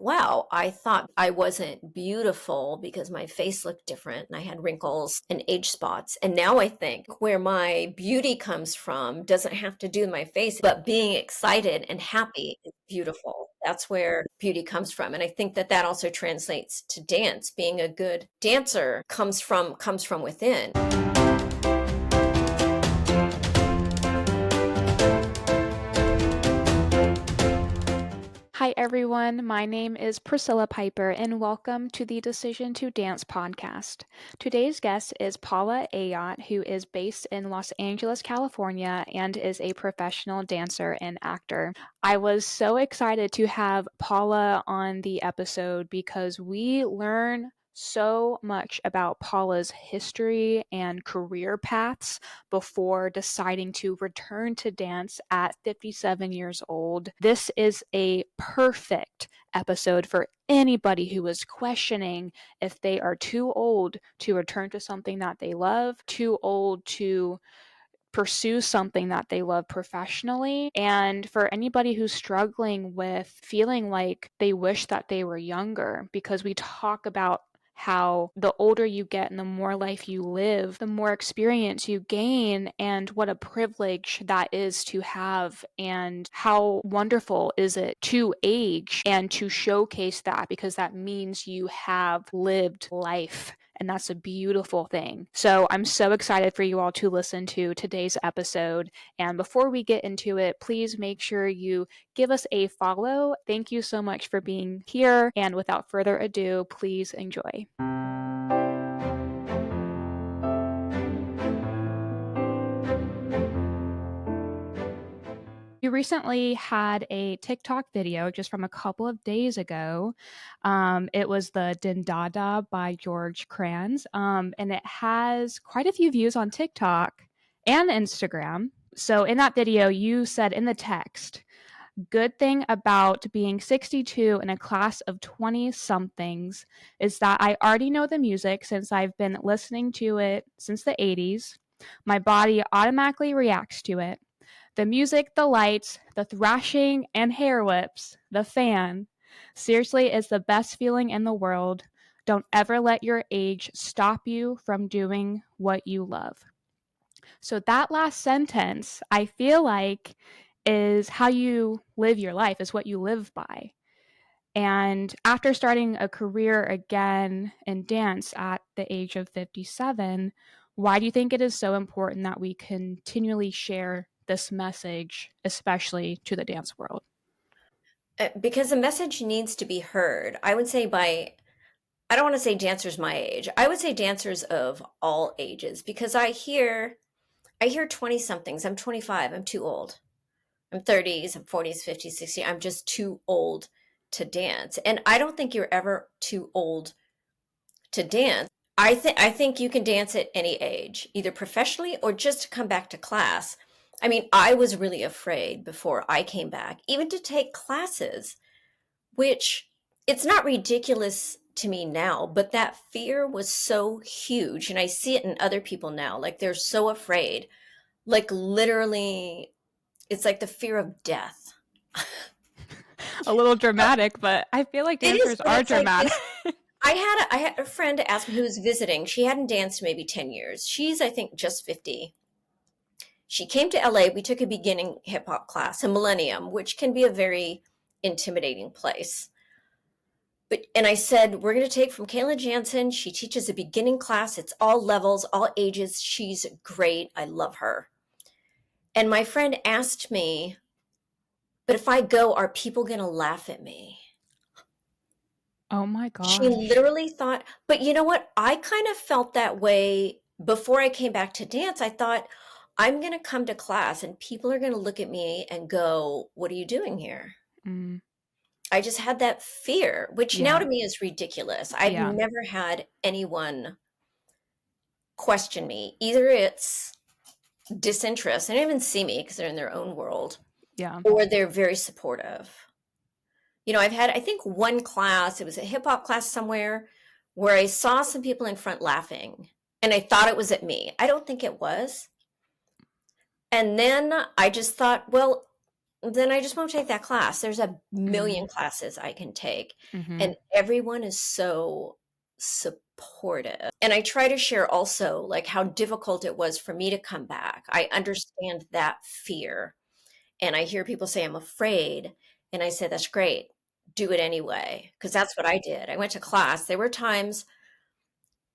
wow, I thought I wasn't beautiful because my face looked different and I had wrinkles and age spots. And now I think where my beauty comes from doesn't have to do with my face, but being excited and happy is beautiful. That's where beauty comes from. And I think that that also translates to dance. Being a good dancer comes from within. Hi, everyone. My name is Priscilla Piper, and welcome to the Decision to Dance podcast. Today's guest is Paula Ayotte, who is based in Los Angeles, California, and is a professional dancer and actor. I was so excited to have Paula on the episode because we learn so much about Paula's history and career paths before deciding to return to dance at 57 years old. This is a perfect episode for anybody who is questioning if they are too old to return to something that they love, too old to pursue something that they love professionally, and for anybody who's struggling with feeling like they wish that they were younger, because we talk about how the older you get and the more life you live, the more experience you gain, and what a privilege that is to have, and how wonderful is it to age and to showcase that, because that means you have lived life. And that's a beautiful thing. So I'm so excited for you all to listen to today's episode. And before we get into it, please make sure you give us a follow. Thank you so much for being here. And without further ado, please enjoy. You recently had a TikTok video just from a couple of days ago. It was the Dindada by George Kranz, and it has quite a few views on TikTok and Instagram. So in that video, you said in the text, good thing about being 62 in a class of 20 somethings is that I already know the music since I've been listening to it since the 80s. My body automatically reacts to it. The music, the lights, the thrashing and hair whips, the fan. Seriously, is the best feeling in the world. Don't ever let your age stop you from doing what you love. So that last sentence, I feel like, is how you live your life, is what you live by. And after starting a career again in dance at the age of 57, why do you think it is so important that we continually share this message, especially to the dance world? Because the message needs to be heard. I would say I don't want to say dancers my age. I would say dancers of all ages because I hear 20 somethings. I'm 25. I'm too old. I'm 30s, I'm 40s, 50s, 60s. I'm just too old to dance. And I don't think you're ever too old to dance. I think you can dance at any age, either professionally or just to come back to class. I mean, I was really afraid before I came back, even to take classes, which it's not ridiculous to me now, but that fear was so huge. And I see it in other people now. Like they're so afraid. Like literally, it's like the fear of death. A little dramatic, but I feel like It is, dancers but are it's like dramatic. this. I had a friend ask me who was visiting. She hadn't danced maybe 10 years. She's, I think, just 50. She came to LA. We took a beginning hip hop class, a Millennium, which can be a very intimidating place. But and I said, we're going to take from Kayla Jansen. She teaches a beginning class. It's all levels, all ages. She's great. I love her. And my friend asked me, but if I go, are people going to laugh at me? Oh my She gosh. literally thought, but you know what? I kind of felt that way before I came back to dance. I thought, I'm going to come to class and people are going to look at me and go, what are you doing here? Mm, I just had that fear, which now yeah, to me is ridiculous. I've yeah. never had anyone question me. Either it's disinterest, they don't even see me because they're in their own world, Yeah. or they're very supportive. You know, I've had, I think, one class, it was a hip hop class somewhere, where I saw some people in front laughing and I thought it was at me. I don't think it was. And then I just thought, well, then I just won't take that class. There's a million Mm, classes I can take, mhm. and everyone is so supportive. And I try to share also like how difficult it was for me to come back. I understand that fear. And I hear people say I'm afraid, and I say that's great. Do it anyway, because that's what I did. I went to class. There were times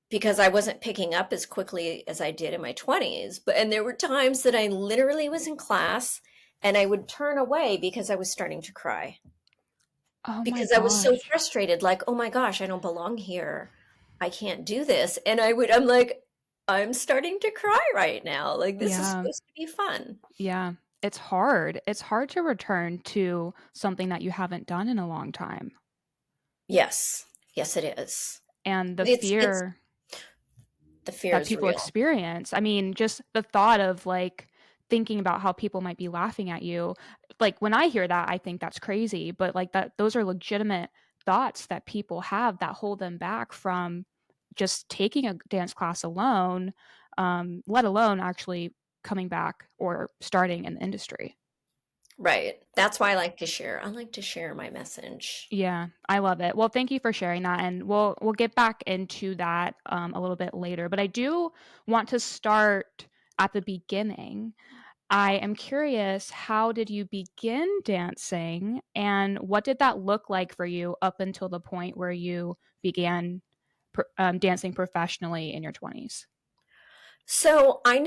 because I wasn't picking up as quickly as I did in my 20s. But and there were times that I literally was in class and I would turn away because I was starting to cry Oh my because I was so gosh. frustrated, like, oh my gosh, I don't belong here. I can't do this. And I'm like, I'm starting to cry right now. Like, this is Yeah. supposed to be fun. Yeah. It's hard. It's hard to return to something that you haven't done in a long time. Yes. Yes, it is. And the But it's fear the fear that is people real. experience. I mean, just the thought of like thinking about how people might be laughing at you. Like when I hear that, I think that's crazy, but like that those are legitimate thoughts that people have that hold them back from just taking a dance class alone, let alone actually coming back or starting in the industry. Right. That's why I like to share. I like to share my message. Yeah, I love it. Well, thank you for sharing that, and we'll get back into that a little bit later. But I do want to start at the beginning. I am curious, how did you begin dancing, and what did that look like for you up until the point where you began dancing professionally in your 20s? So I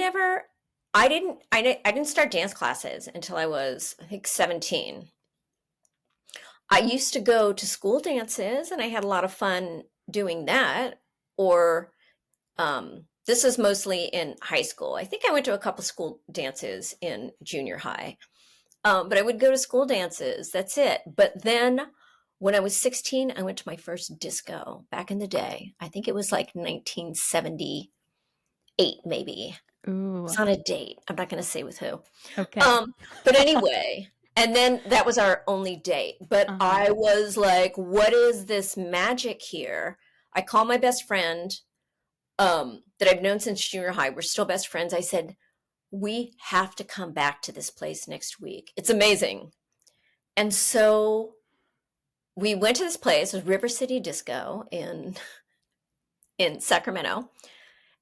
didn't start dance classes until I was, I think, 17. I used to go to school dances and I had a lot of fun doing that. Or this was mostly in high school. I think I went to a couple school dances in junior high. But I would go to school dances. That's it. But then when I was 16, I went to my first disco back in the day. I think it was like 1978, maybe. Ooh, It's on a date. I'm not going to say with who. okay. But anyway, and then that was our only date. But Uh-huh. I was like, what is this magic here? I call my best friend that I've known since junior high. We're still best friends. I said, we have to come back to this place next week. It's amazing. And so we went to this place, it was River City Disco in Sacramento,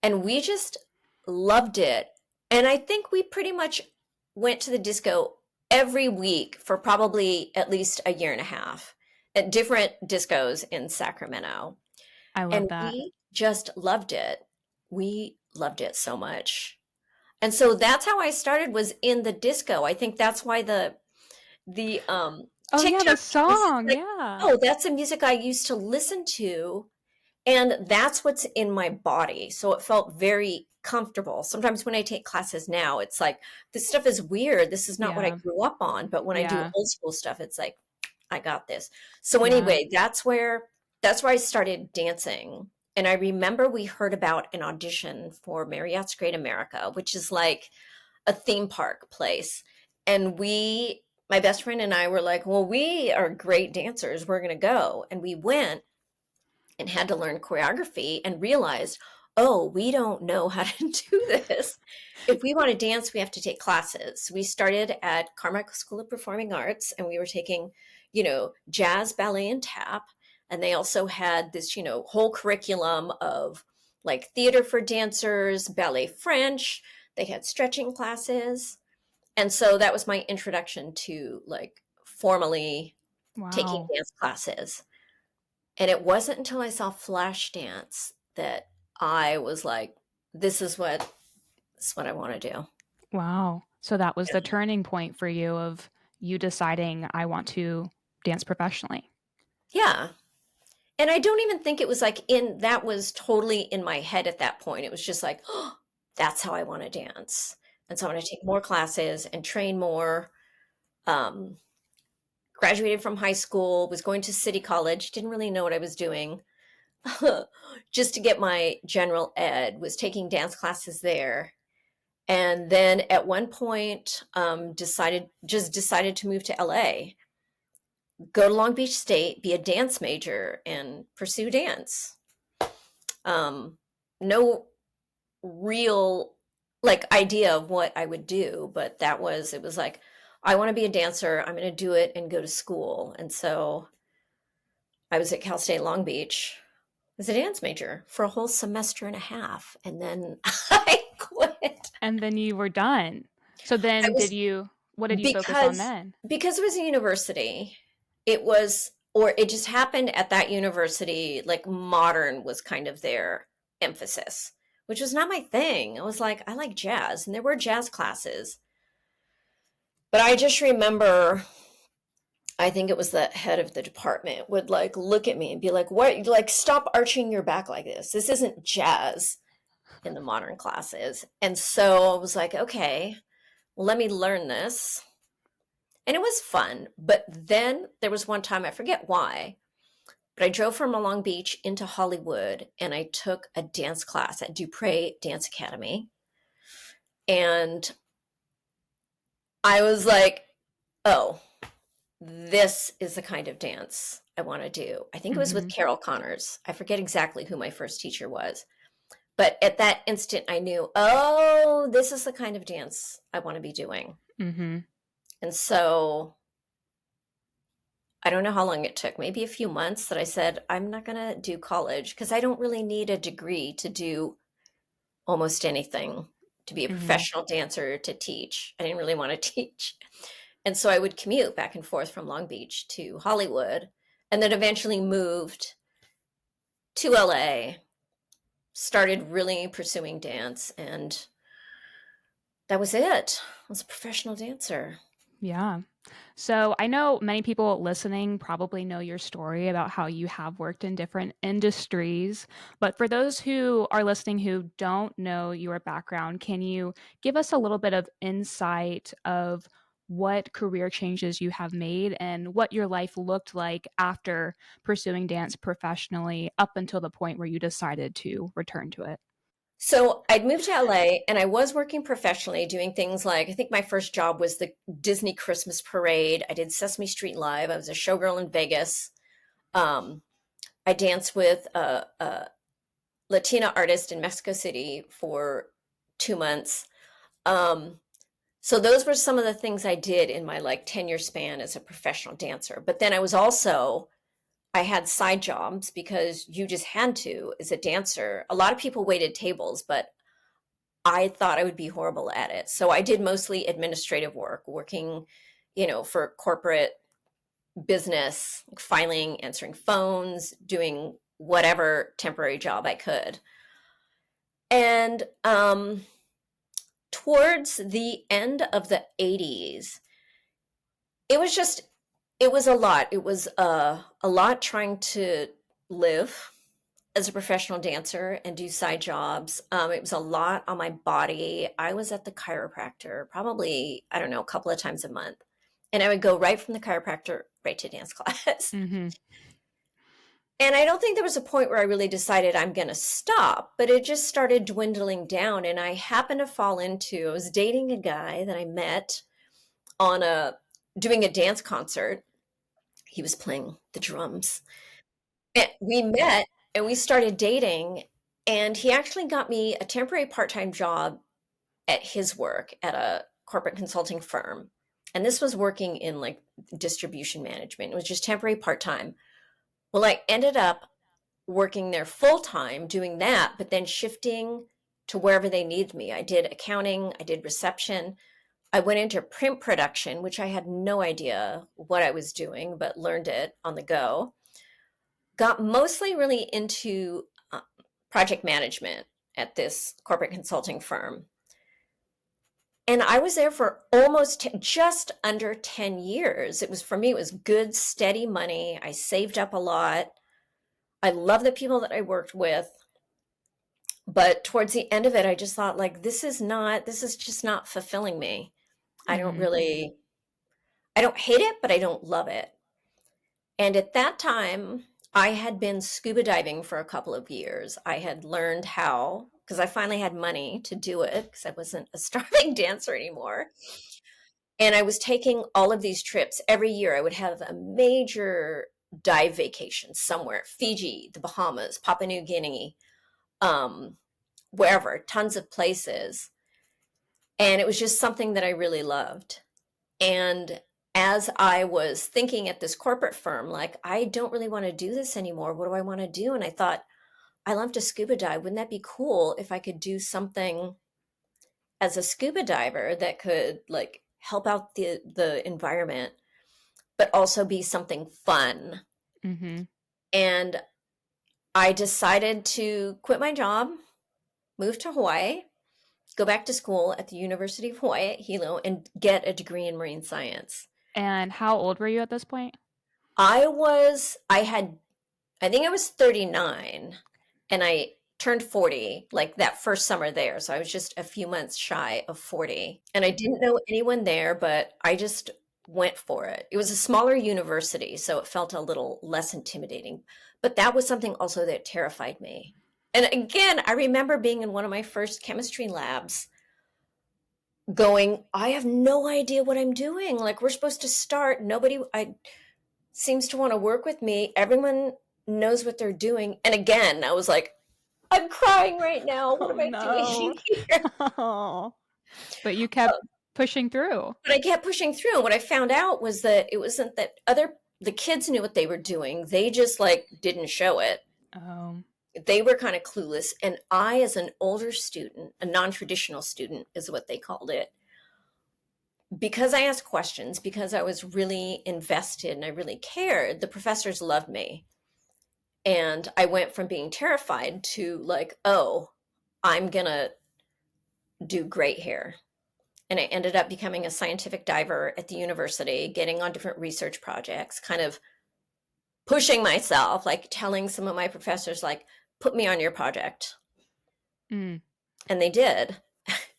and we just loved it. And I think we pretty much went to the disco every week for probably at least a year and a half at different discos in Sacramento. I love And that. we just loved it. We loved it so much. And so that's how I started was in the disco. I think that's why the Oh yeah, the TikTok dance is song. like, Yeah. oh, that's the music I used to listen to and that's what's in my body. So it felt very comfortable. Sometimes when I take classes now, it's like, this stuff is weird. This is not what I Yeah. grew up on. But when I do Yeah. old school stuff, it's like, I got this. So Yeah. anyway, that's where I started dancing. And I remember we heard about an audition for Marriott's Great America, which is like a theme park place. And my best friend and I were like, well, we are great dancers. We're going to go. And we went and had to learn choreography and realized, oh, we don't know how to do this. If we want to dance, we have to take classes. We started at Carmichael School of Performing Arts and we were taking, jazz, ballet, and tap. And they also had this, whole curriculum of like theater for dancers, ballet French. They had stretching classes. And so that was my introduction to like formally taking Wow. dance classes. And it wasn't until I saw Flashdance that I was like, this is what I want to do. Wow. So that was the Yeah. turning point for you of you deciding I want to dance professionally. Yeah. And I don't even think it was like that was totally in my head at that point. It was just like, oh, that's how I want to dance. And so I'm going to take more classes and train more. Um, Graduated from high school, was going to city college, didn't really know what I was doing. Just to get my general ed, was taking dance classes there. And then at one point, decided to move to LA, go to Long Beach State, be a dance major, and pursue dance. No real like idea of what I would do, but it was like, I want to be a dancer. I'm going to do it and go to school. And so I was at Cal State Long Beach as a dance major for a whole semester and a half. And then I quit. And then you were done. So I then was what did you focus on because then? because it was a university, it was or it just happened at that university, like modern was kind of their emphasis, which was not my thing. I was like, I like jazz, and there were jazz classes. But I just remember I think it was the head of the department would like look at me and be like, "What? Like, stop arching your back like this. This isn't jazz in the modern classes." And so I was like, "Okay, well, let me learn this." And it was fun. But then there was one time, I forget why, but I drove from Long Beach into Hollywood and I took a dance class at Dupre Dance Academy. And I was like, oh, this is the kind of dance I want to do. I think it was with Mhm. Carol Connors. I forget exactly who my first teacher was. But at that instant, I knew, oh, this is the kind of dance I want to be doing. Mhm. And so I don't know how long it took, maybe a few months that I said, I'm not going to do college because I don't really need a degree to do almost anything, to be a Mhm. professional dancer, to teach. I didn't really want to teach. And so I would commute back and forth from Long Beach to Hollywood and then eventually moved to LA, started really pursuing dance, and that was it. I was a professional dancer. Yeah. So I know many people listening probably know your story about how you have worked in different industries. But for those who are listening who don't know your background, can you give us a little bit of insight of what career changes you have made and what your life looked like after pursuing dance professionally up until the point where you decided to return to it? So I'd moved to LA and I was working professionally doing things like I think my first job was the Disney Christmas parade. I did Sesame Street Live. I was a showgirl in Vegas. Um, I danced with a Latina artist in Mexico City for 2 months. Um, so those were some of the things I did in my like 10-year span as a professional dancer. But then I had side jobs because you just had to as a dancer. A lot of people waited tables, but I thought I would be horrible at it. So I did mostly administrative work, working, for corporate business, like filing, answering phones, doing whatever temporary job I could. And towards the end of the 80s, it was just, it was a lot. It was a lot trying to live as a professional dancer and do side jobs. It was a lot on my body. I was at the chiropractor probably, I don't know, a couple of times a month. And I would go right from the chiropractor right to dance class. Mhm. And I don't think there was a point where I really decided I'm going to stop, but it just started dwindling down. And I happened to I was dating a guy that I met on doing a dance concert. He was playing the drums. And we met and we started dating. And he actually got me a temporary part time job at his work at a corporate consulting firm. And this was working in like distribution management. It was just temporary part time. Well, I ended up working there full time doing that, but then shifting to wherever they needed me. I did accounting, I did reception. I went into print production, which I had no idea what I was doing, but learned it on the go. Got mostly really into project management at this corporate consulting firm. And I was there for just under 10 years. It was for me, it was good, steady money. I saved up a lot. I love the people that I worked with. But towards the end of it, I just thought, like, this is just not fulfilling me. I don't Mhm. really, I don't hate it, but I don't love it. And at that time, I had been scuba diving for a couple of years. I had learned how, because I finally had money to do it, because I wasn't a starving dancer anymore. And I was taking all of these trips every year. I would have a major dive vacation somewhere, Fiji, the Bahamas, Papua New Guinea, um, wherever, tons of places. And it was just something that I really loved. And as I was thinking at this corporate firm, like, I don't really want to do this anymore. What do I want to do? And I thought, I love to scuba dive. Wouldn't that be cool if I could do something as a scuba diver that could like help out the environment, but also be something fun? Mhm. And I decided to quit my job, move to Hawaii, go back to school at the University of Hawaii at Hilo, and get a degree in marine science. And how old were you at this point? I had, I think I was 39 and I turned 40 like that first summer there. So I was just a few months shy of 40. And I didn't know anyone there, but I just went for it. It was a smaller university, so it felt a little less intimidating. But that was something also that terrified me. And again, I remember being in one of my first chemistry labs going, I have no idea what I'm doing. Like, we're supposed to start. Nobody seems to want to work with me. Everyone knows what they're doing. And again, I was like, I'm crying right now. What Oh am I doing no. here? Oh. But you kept pushing through. But I kept pushing through. And what I found out was that it wasn't that the kids knew what they were doing. They just like didn't show it. Oh. They were kind of clueless. And I, as an older student, a non-traditional student is what they called it, because I asked questions, because I was really invested and I really cared, the professors loved me. And I went from being terrified to like, oh, I'm gonna do great here. And I ended up becoming a scientific diver at the university, getting on different research projects, kind of pushing myself, like telling some of my professors, like, put me on your project. Mm. And they did.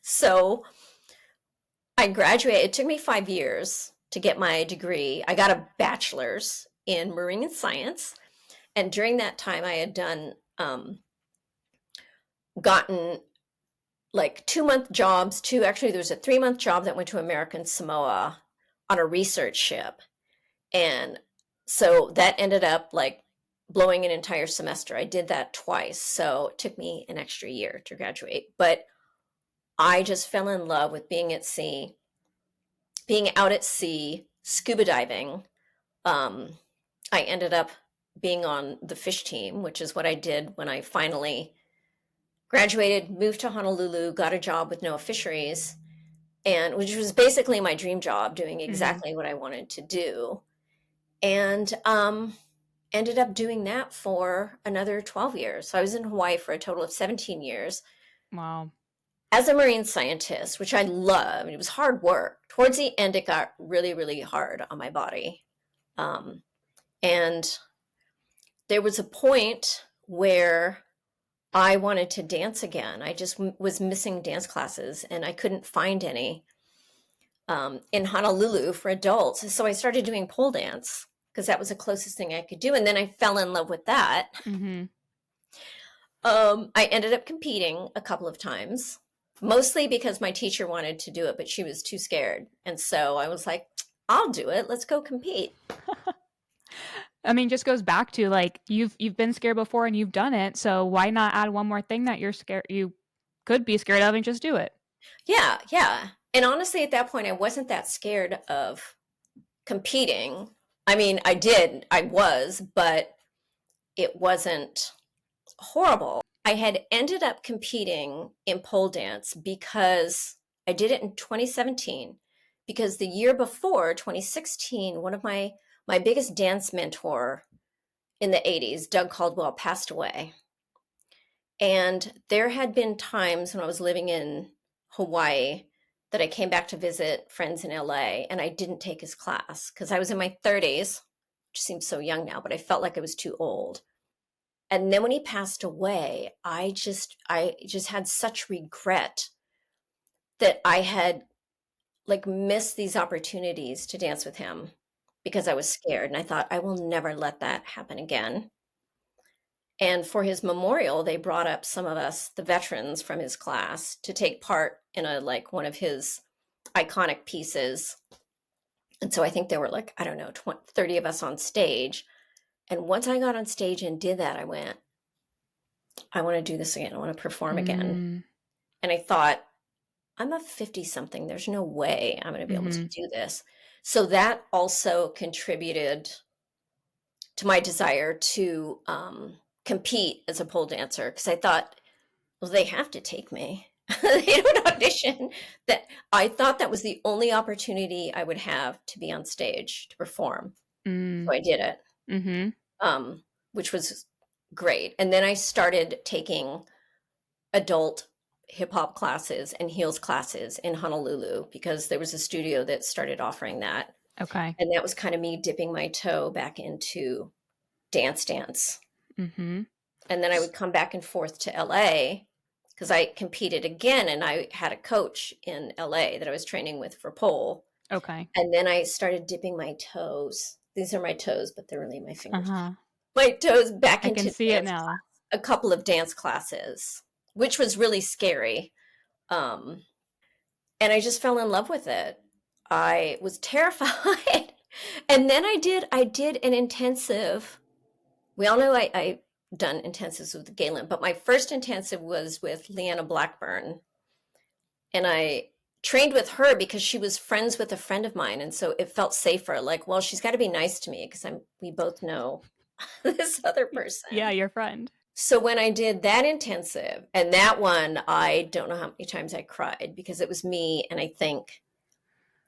So I graduated. It took me 5 years to get my degree. I got a bachelor's in marine science. And during that time, I had gotten like 2 month jobs. Actually, there was a 3 month job that went to American Samoa on a research ship. And so that ended up like blowing an entire semester. I did that twice. So it took me an extra year to graduate. But I just fell in love with being at sea, being out at sea, scuba diving. Um, I ended up being on the fish team, which is what I did when I finally graduated, moved to Honolulu, got a job with NOAA Fisheries, and which was basically my dream job, doing Mhm. exactly what I wanted to do. And ended up doing that for another 12 years. So I was in Hawaii for a total of 17 years Wow. as a marine scientist, which I loved. It was hard work. Towards the end, it got really, really hard on my body. Um, and there was a point where I wanted to dance again. I just was missing dance classes and I couldn't find any in Honolulu for adults. So I started doing pole dance because that was the closest thing I could do. And then I fell in love with that. Mhm. I ended up competing a couple of times, mostly because my teacher wanted to do it, but she was too scared. And so I was like, I'll do it. Let's go compete. I mean, just goes back to like you've been scared before and you've done it, so why not add one more thing that you could be scared of and just do it? Yeah, yeah. And honestly, at that point, I wasn't that scared of competing. I mean, I was, but it wasn't horrible. I had ended up competing in pole dance because I did it in 2017, because the year before, 2016, one of my biggest dance mentor in the 80s, Doug Caldwell, passed away. And there had been times when I was living in Hawaii that I came back to visit friends in LA and I didn't take his class because I was in my 30s, which seems so young now, but I felt like I was too old. And then when he passed away, I just had such regret that I had like missed these opportunities to dance with him because I was scared. And I thought, I will never let that happen again. And for his memorial, they brought up some of us, the veterans from his class, to take part in a like one of his iconic pieces. And so I think there were like, I don't know, 20, 30 of us on stage. And once I got on stage and did that, I went, I want to do this again. I want to perform again. Mm. And I thought, I'm a 50 something. There's no way I'm going to be able to Mhm. do this. So that also contributed to my desire to compete as a pole dancer because I thought, well, they have to take me. They don't audition. That I thought that was the only opportunity I would have to be on stage to perform. Mm. So I did it, Mhm. um, which was great. And then I started taking adult hip hop classes and heels classes in Honolulu because there was a studio that started offering that. Okay. And that was kind of me dipping my toe back into dance. Mhm. And then I S would come back and forth to LA because I competed again and I had a coach in LA that I was training with for pole. Okay. And then I started dipping my toes. These are my toes, but they're really my fingers. Uh-huh. My toes back I can into see it dance now. class, a couple of dance classes, which was really scary. Um, and I just fell in love with it. I was terrified. And then I did an intensive. We all know I done intensives with Galen, but my first intensive was with Leanna Blackburn. And I trained with her because she was friends with a friend of mine. And so it felt safer. Like, well, she's got to be nice to me because we both know this other Yeah, person. your friend. So when I did that intensive, and that one, I don't know how many times I cried because it was me and I think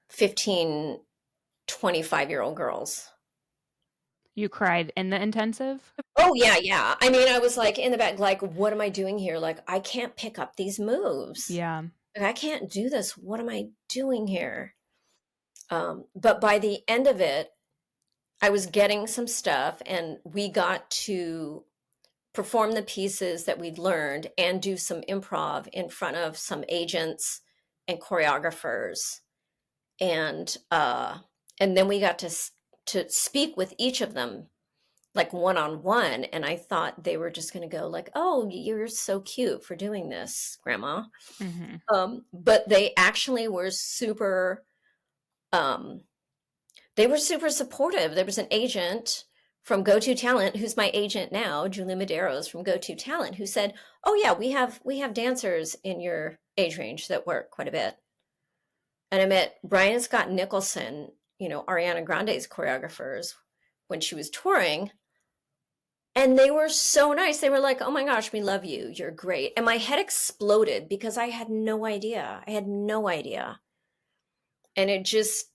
15, 25-year-old girls. You cried in the intensive? Oh yeah, yeah. I mean, I was like in the back, like, what am I doing here? Like, I can't pick up these moves. Yeah. Like, I can't do this. What am I doing here? But by the end of it, I was getting some stuff, and we got to perform the pieces that we'd learned and do some improv in front of some agents and choreographers, and and then we got to speak with each of them like one on one, and I thought they were just going to go like, "Oh, you're so cute for doing this, grandma." Mhm. But they actually were super um they were super supportive. There was an agent from Go To Talent who's my agent now, Julie Medeiros from Go To Talent, who said, "Oh yeah, we have dancers in your age range that work quite a bit." And I met Brian and Scott Nicholson, Ariana Grande's choreographers when she was touring. And they were so nice. They were like, "Oh my gosh, we love you. You're great." And my head exploded because I had no idea. I had no idea. And it just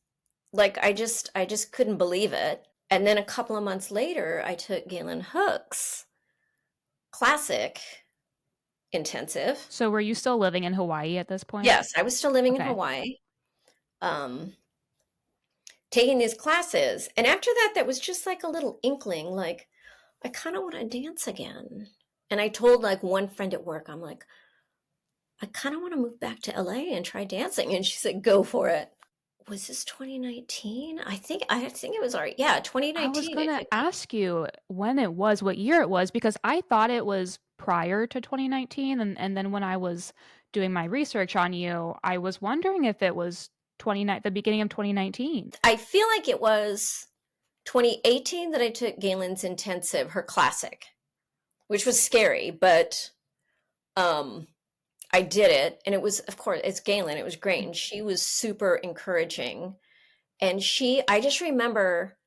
like I just couldn't believe it. And then a couple of months later, I took Galen Hook's classic intensive. So were you still living in Hawaii at this point? Yes, I was still living in Okay. Hawaii, um, taking these classes. And after that, that was just like a little inkling, like, I kind of want to dance again. And I told like one friend at work, I'm like, I kind of want to move back to LA and try dancing. And she said, go for it. Was this 2019? I think it was all right. Yeah, I was 2019. I gonna took ask you when it was, what year it was, because I thought it was prior to 2019, and then when I was doing my research on you, I was wondering if it was the beginning of 2019. I feel like it was 2018 that I took Galen's intensive, her classic, which was scary, but um I did it, and it was, of course, it's Galen, it was great, and she was super encouraging. And I just remember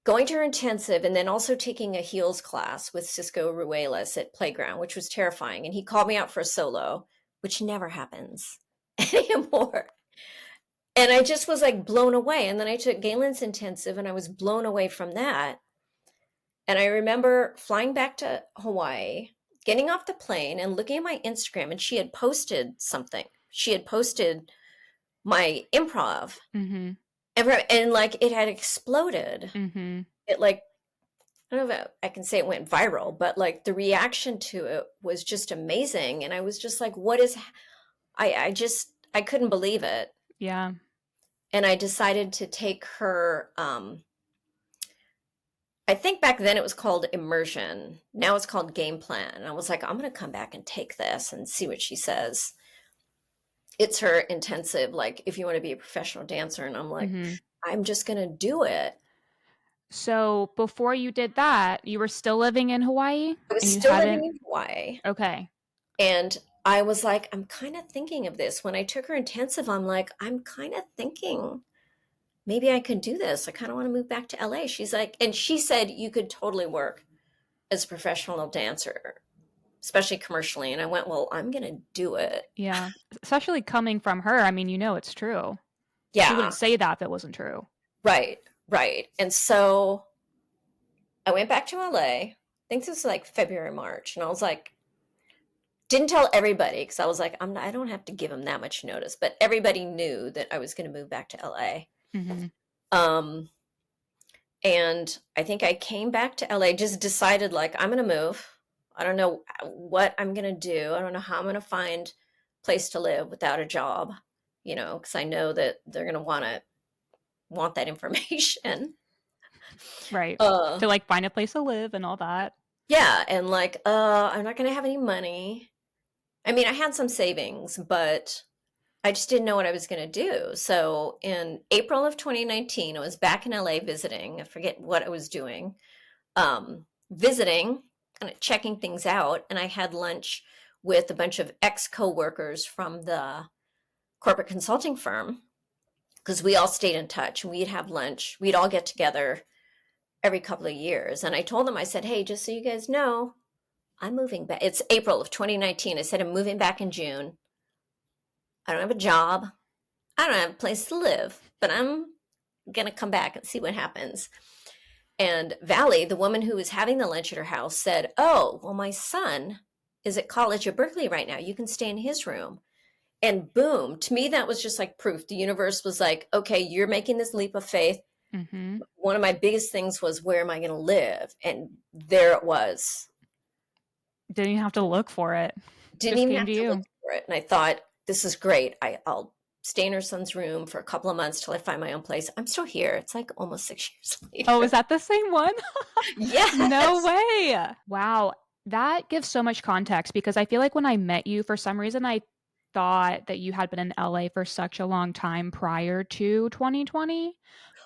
going to her intensive and then also taking a heels class with Cisco Ruelas at Playground, which was terrifying. And he called me out for a solo, which never happens anymore. And I just was like blown away. And then I took Galen's intensive and I was blown away from that. And I remember flying back to Hawaii, getting off the plane and looking at my Instagram, and she had posted something. She had posted my improv, Mhm. and like it had exploded. Mhm. It like, I don't know if I can say it went viral, but like the reaction to it was just amazing. And I was just like, what is, I couldn't believe it. Yeah. And I decided to take her, I think back then it was called immersion. Now it's called game plan. And I was like, I'm going to come back and take this and see what she says. It's her intensive, like, if you want to be a professional dancer. And I'm like, Mhm. I'm just going to do it. So before you did that, you were still living in Hawaii I was and you still living hadn't in Hawaii. okay. And I was like, I'm kind of thinking of this. When I took her intensive, I'm like, I'm kind of thinking maybe I could do this. I kind of want to move back to LA. She's like, and she said you could totally work as a professional dancer, especially commercially. And I went, well, I'm going to do it. Yeah. Especially coming from her. I mean, you know it's true. She wouldn't Yeah, say that if it wasn't true. right, right. And so I went back to LA. I think this was like February, March. And I was like, didn't tell everybody because I was like, I don't have to give them that much notice. But everybody knew that I was going to move back to LA. Hmm. Um, and I think I came back to LA, just decided like, I'm going to move. I don't know what I'm going to do. I don't know how I'm going to find a place to live without a job, because I know that they're going to want that information. Right. Uh, To like find a place to live and all that. yeah. And like, I'm not going to have any money. I mean, I had some savings, but I just didn't know what I was going to do. So in April of 2019, I was back in LA visiting. I forget what I was doing. Visiting, kind of checking things out. And I had lunch with a bunch of ex coworkers from the corporate consulting firm because we all stayed in touch and we'd have lunch. We'd all get together every couple of years. And I told them, I said, hey, just so you guys know, I'm moving back. It's April of 2019. I said, I'm moving back in June. I don't have a job. I don't have a place to live, but I'm going to come back and see what happens. And Valley, the woman who was having the lunch at her house, said, oh, well, my son is at college at Berkeley right now. You can stay in his room. And boom, to me, that was just like proof. The universe was like, okay, you're making this leap of faith. Hmm. One of my biggest things was, where am I going to live? And there it was. Didn't even have to look for it. Didn't Just even came have to to look you. for it. And I thought, this is great. I'll stay in her son's room for a couple of months till I find my own place. I'm still here. It's like almost 6 years Oh, is later. that the same one? No Yes. way. Wow. That gives so much context because I feel like when I met you, for some reason, I thought that you had been in LA for such a long time prior to 2020.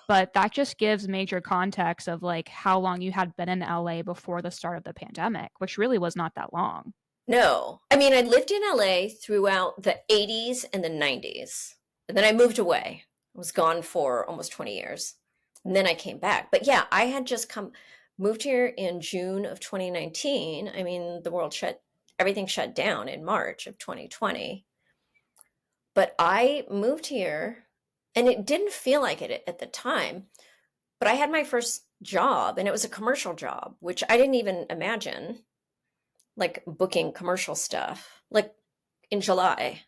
But that just gives major context of like how long you had been in LA before the start of the pandemic, which really was not that long. No. I mean, I lived in LA throughout the 80s and the 90s. And then I moved away. I was gone for almost 20 years. And then I came back. But yeah, I had just moved here in June of 2019. I mean, everything shut down in March of 2020. But I moved here and it didn't feel like it at the time. But I had my first job and it was a commercial job, which I didn't even imagine, like booking commercial stuff, like in July.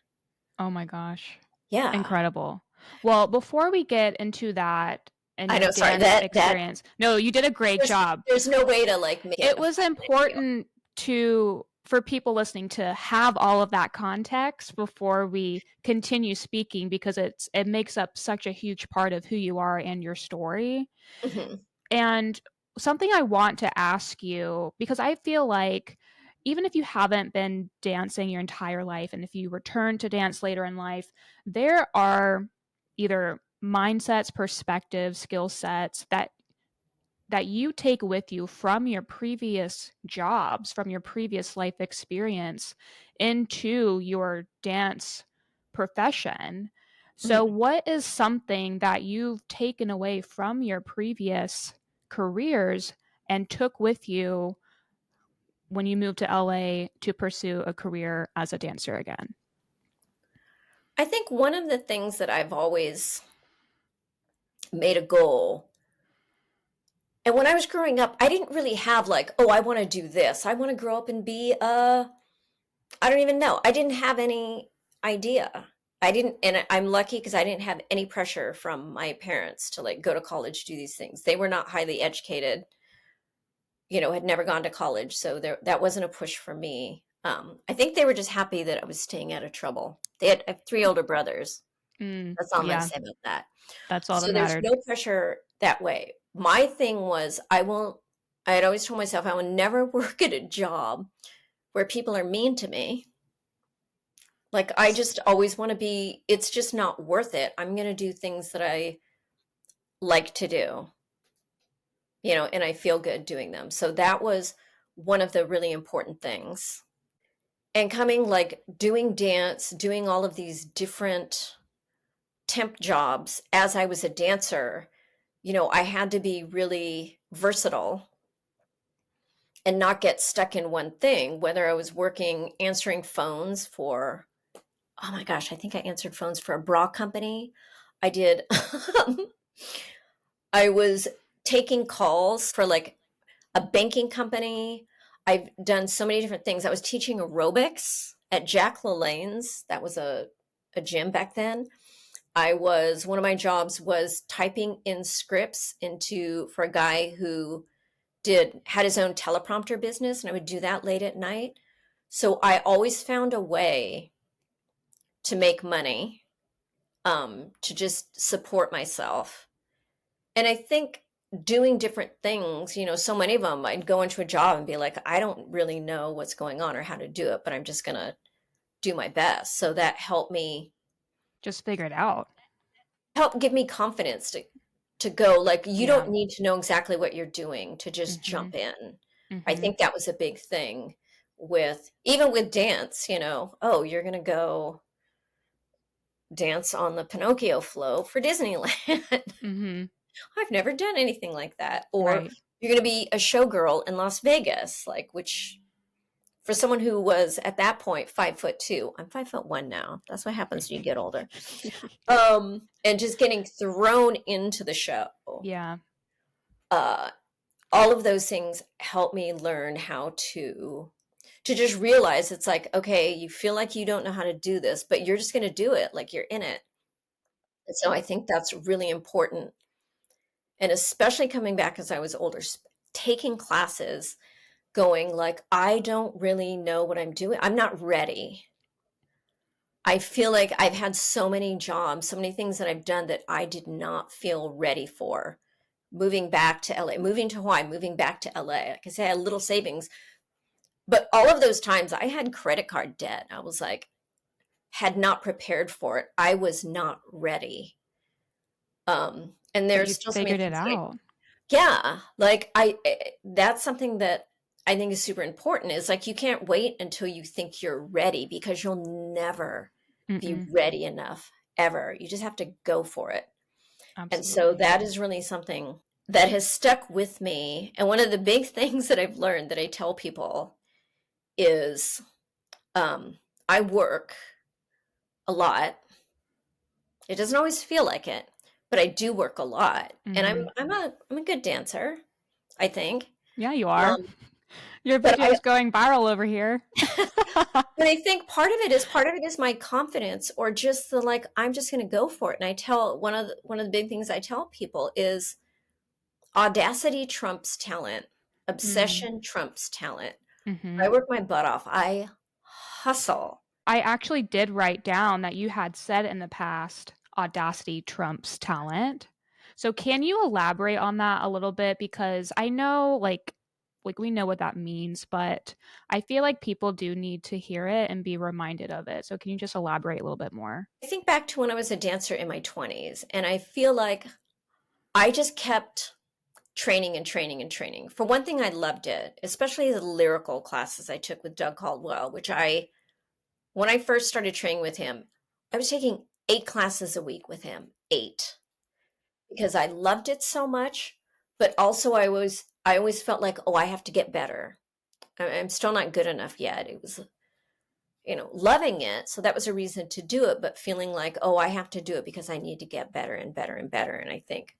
Oh my gosh. Yeah. Incredible. Well, before we get into that and I your know, sorry, dance that experience, no, you did a great there's job. there's no way to like make it It a was 5 minute video. important to for people listening to have all of that context before we continue speaking because it makes up such a huge part of who you are and your story. Mhm. And something I want to ask you, because I feel like even if you haven't been dancing your entire life, and if you return to dance later in life, there are either mindsets, perspectives, skill sets that you take with you from your previous jobs, from your previous life experience into your dance profession. So, Mhm. what is something that you've taken away from your previous careers and took with you when you moved to LA to pursue a career as a dancer again? I think one of the things that I've always made a goal, and when I was growing up, I didn't really have like, oh, I want to do this. I want to grow up and be I don't even know. I didn't have any idea. I didn't, and I'm lucky because I didn't have any pressure from my parents to like go to college, do these things. They were not highly educated, had never gone to college, so that wasn't a push for me. I think they were just happy that I was staying out of trouble. I have 3 older brothers. That's all I'm going to Yeah, say about that. that's all that So there's mattered. no pressure that way. My thing was, I had always told myself I will never work at a job where people are mean to me. Like, I just always want to be, it's just not worth it. I'm going to do things that I like to do, and I feel good doing them. So that was one of the really important things. And coming, like, doing dance, doing all of these different temp jobs as I was a dancer, I had to be really versatile and not get stuck in one thing, whether I was working answering phones for, oh my gosh, I think I answered phones for a bra company. I did I was taking calls for like a banking company. I've done so many different things. I was teaching aerobics at Jack LaLanne's. That was a gym back then. One of my jobs was typing in scripts into for a guy who had his own teleprompter business, and I would do that late at night. So I always found a way to make money, to just support myself. And I think doing different things, so many of them, I'd go into a job and be like, I don't really know what's going on or how to do it, but I'm just going to do my best. So that Just figure it out. help give me confidence to go, like, you don't Yeah. need to know exactly what you're doing to just Mhm. jump in. I Mhm. think that was a big thing with even with dance, oh, you're going to go dance on the Pinocchio float for Disneyland. Mhm. I've never done anything like that. Or Right. you're going to be a showgirl in Las Vegas, like, which for someone who was at that point 5'2", I'm 5'1" now. That's what happens when you get older. And just getting thrown into the show. Yeah. Uh, all of those things help me learn how to just realize it's like, okay, you feel like you don't know how to do this, but you're just going to do it, like you're in it. And so I think that's really important. And especially coming back as I was older, taking classes, going like, I don't really know what I'm doing. I'm not ready. I feel like I've had so many jobs, so many things that I've done that I did not feel ready for. Moving back to LA, moving to Hawaii, moving back to LA. Like I say, I had little savings, but all of those times I had credit card debt. I was like, had not prepared for it. I was not ready. And But there's you still so many figured it things that I out. Yeah, like that's something that I think is super important is like you can't wait until you think you're ready because you'll never be Mm-mm. ready enough ever. You just have to go for it. And so Absolutely. that is really something that has stuck with me. And one of the big things that I've learned that I tell people is I work a lot. It doesn't always feel like it, but I do work a lot. And Mhm. I'm a good dancer, I think. Yeah, you are. Um, Your but I video's going viral over here. But I think part of it is my confidence or just the like I'm just going to go for it. And I tell one of the big things I tell people is audacity trumps talent. Mm. Obsession trumps talent. I Mhm. work my butt off. I hustle. I actually did write down that you had said in the past, "Audacity trumps talent." So can you elaborate on that a little bit? Because I know, like, we know what that means, but I feel like people do need to hear it and be reminded of it. So can you just elaborate a little bit more? I think back to when I was a dancer in my 20s and I feel like I just kept training and training and training. For one thing, I loved it, especially the lyrical classes I took with Doug Caldwell, which when I first started training with him, I was taking 8 classes a week with him, 8, because I loved it so much, but also I always felt like, "Oh, I have to get better. I'm still not good enough yet." It was, loving it, so that was a reason to do it, but feeling like, "Oh, I have to do it because I need to get better and better and better." And I think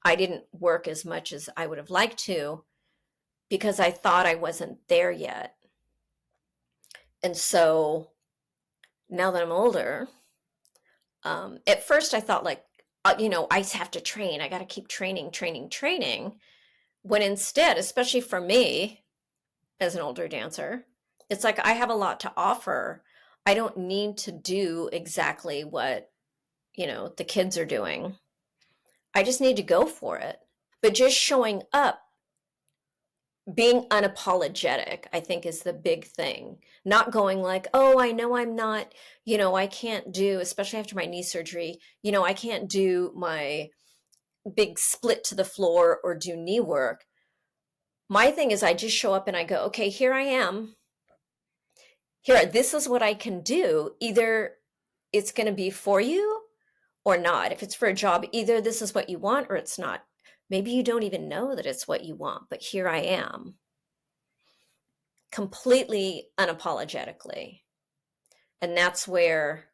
I didn't work as much as I would have liked to because I thought I wasn't there yet. And so now that I'm older, at first I thought like, I have to train. I got to keep training, training, training. When instead, especially for me as an older dancer, it's like I have a lot to offer. I don't need to do exactly what, the kids are doing. I just need to go for it. But just showing up, being unapologetic, I think is the big thing. Not going like, oh, I know I'm not, I can't do, especially after my knee surgery, I can't do my big split to the floor or do knee work. My thing is I just show up and I go, okay, here I am. here, this is what I can do. Either it's going to be for you or not. If it's for a job, either this is what you want or it's not. Maybe you don't even know that it's what you want, but here I am, completely unapologetically. And that's where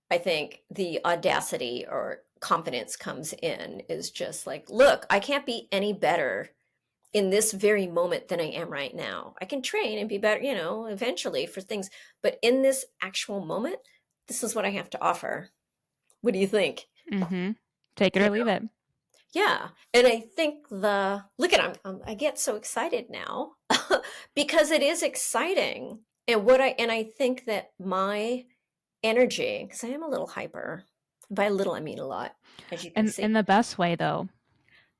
I think the audacity or confidence comes in, is just like, look, I can't be any better in this very moment than I am right now. I can train and be better, eventually for things, but in this actual moment, this is what I have to offer. What do you think? Mm-hmm. Take it You or leave it. Yeah. And I think look at, I get so excited now because it is exciting. And I think that my energy, because I am a little hyper, by a little, I mean a lot, as you can And see. in the best way, though.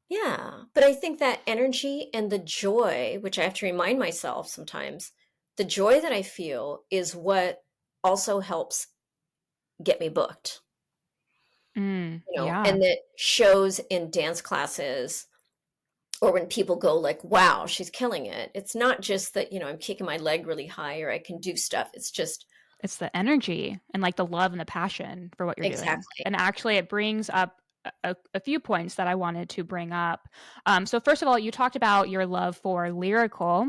Yeah. But I think that energy and the joy, which I have to remind myself sometimes, the joy that I feel is what also helps get me booked, Yeah. and that shows in dance classes or when people go like, wow, she's killing it. It's not just that, I'm kicking my leg really high or I can do stuff. It's just It's the energy and like the love and the passion for what you're doing. exactly. And actually, it brings up a few points that I wanted to bring up. So, first of all, you talked about your love for lyrical,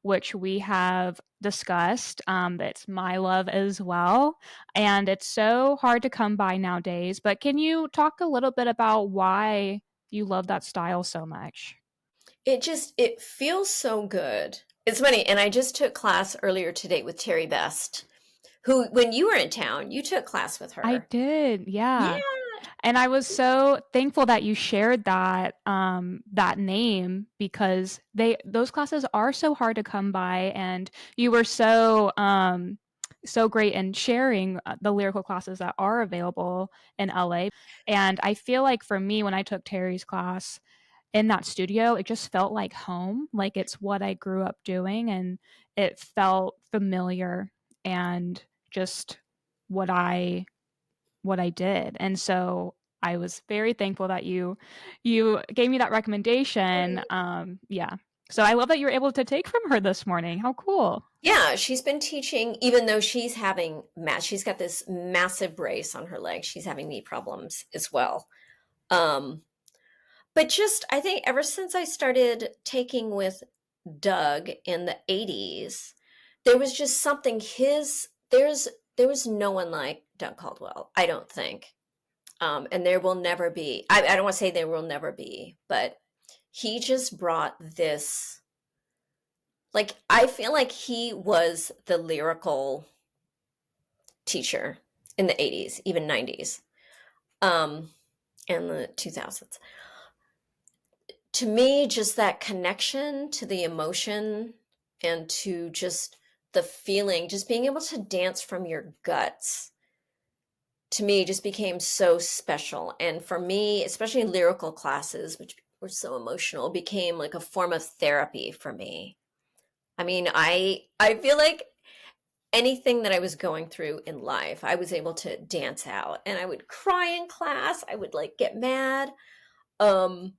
which we have discussed. It's my love as well. And it's so hard to come by nowadays. But can you talk a little bit about why you love that style so much? It feels so good. It's funny. And I just took class earlier today with Terry Best, who, when you were in town, you took class with I her. did, Yeah. yeah. And I was so thankful that you shared that name because those classes are so hard to come by, and you were so great in sharing the lyrical classes that are available in LA. And I feel like for me, when I took Terry's class in that studio, it just felt like home, like it's what I grew up doing, and it felt familiar and just what I did. And so I was very thankful that you gave me that recommendation. Yeah. So I love that you were able to take from her this morning. How cool. Yeah, she's been teaching, even though she's got this massive brace on her leg. She's having knee problems as well. Um, but just, I think ever since I started taking with Doug in the 80s, there was just something there was no one like Doug Caldwell, I don't think. And there will never be. I don't want to say there will never be, but he just brought this, like, I feel like he was the lyrical teacher in the 80s, even 90s, um, and the 2000s. To me, just that connection to the emotion and to just the feeling, just being able to dance from your guts, to me just became so special. And for me, especially lyrical classes, which were so emotional, became like a form of therapy for me. I mean, I feel like anything that I was going through in life, I was able to dance out, and I would cry in class. I would like get mad. Um,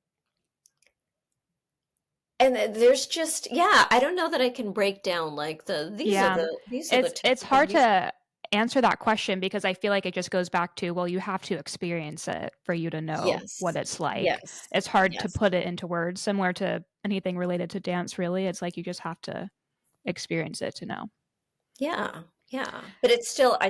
and there's just, yeah, I don't know that I can break down like Yeah. these are the It's techniques. hard to answer that question because I feel like it just goes back to, well, you have to experience it for you to know what Yes. it's like. Yes. It's hard to Yes. put it into words, similar to anything related to dance, really. It's like you just have to experience it to know. Yeah. Yeah. But I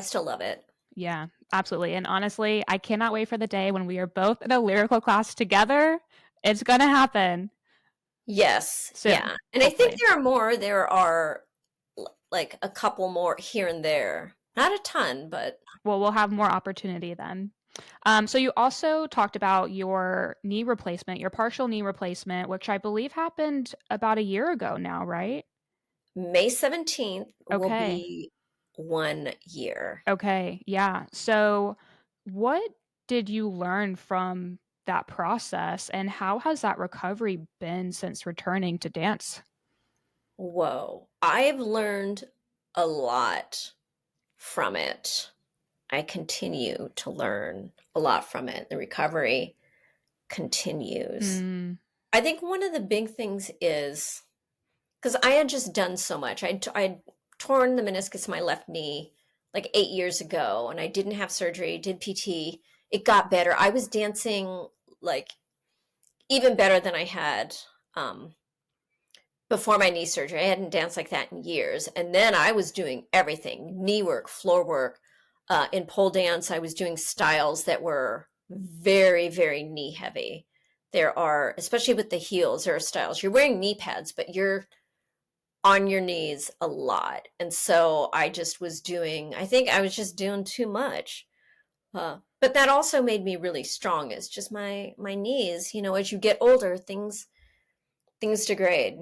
still love it. Yeah, absolutely. And honestly, I cannot wait for the day when we are both in a lyrical class together. It's going to happen Yes. soon, Yeah. And I think hopefully. there are like a couple more here and there. Not a ton, but Well, we'll have more opportunity then. So you also talked about your knee replacement, your partial knee replacement, which I believe happened about a year ago now, right? May 17th will Okay. be 1 year. Okay. Yeah. So what did you learn from that process, and how has that recovery been since returning to dance? Whoa. I've learned a lot from it. I continue to learn a lot from it. The recovery continues. Mm, I think one of the big things is because I had just done so much. I torn the meniscus in my left knee like 8 years ago, and I didn't have surgery, did PT. It got better. I was dancing like even better than I had um, before my knee surgery. I hadn't danced like that in years. And then I was doing everything, knee work, floor work. In pole dance, I was doing styles that were very, very knee heavy. There are, especially with the heels, there are styles. You're wearing knee pads, but you're on your knees a lot. And so I just was doing, I think I was just doing too much. But that also made me really strong. It's just my knees, as you get older, things degrade.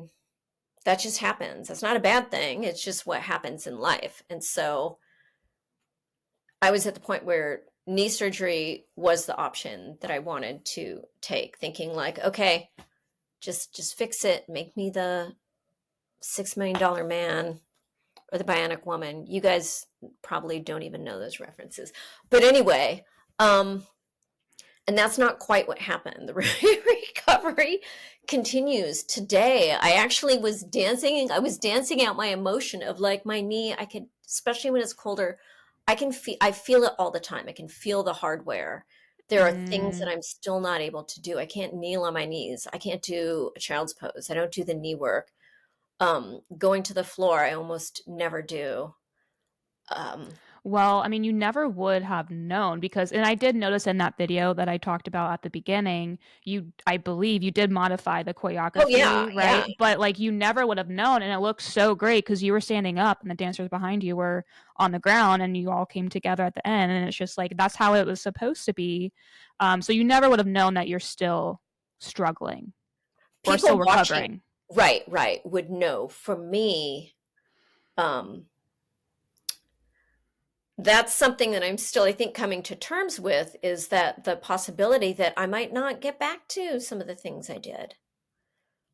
That just happens. That's not a bad thing. It's just what happens in life. And so I was at the point where knee surgery was the option that I wanted to take, thinking like, okay, just fix it, make me the $6 million man or the bionic woman. You guys probably don't even know those references. But anyway, and that's not quite what happened. The recovery continues today. I actually was dancing. I was dancing out my emotion of like my knee. I could, especially when it's colder, I feel it all the time. I can feel the hardware. There are things that Mm. I'm still not able to do. I can't kneel on my knees. I can't do a child's pose. I don't do the knee work. Going to the floor, I almost never do. Um, Well, I mean, you never would have known because and I did notice in that video that I talked about at the beginning, I believe you did modify the oh yeah, choreography, yeah. right? But, like, you never would have known, and it looked so great because you were standing up and the dancers behind you were on the ground, and you all came together at the end, and it's just, like, that's how it was supposed to be. So you never would have known that you're still struggling or People still watching, recovering. right, would know. For me, um, that's something that I'm still, I think, coming to terms with is that the possibility that I might not get back to some of the things I did.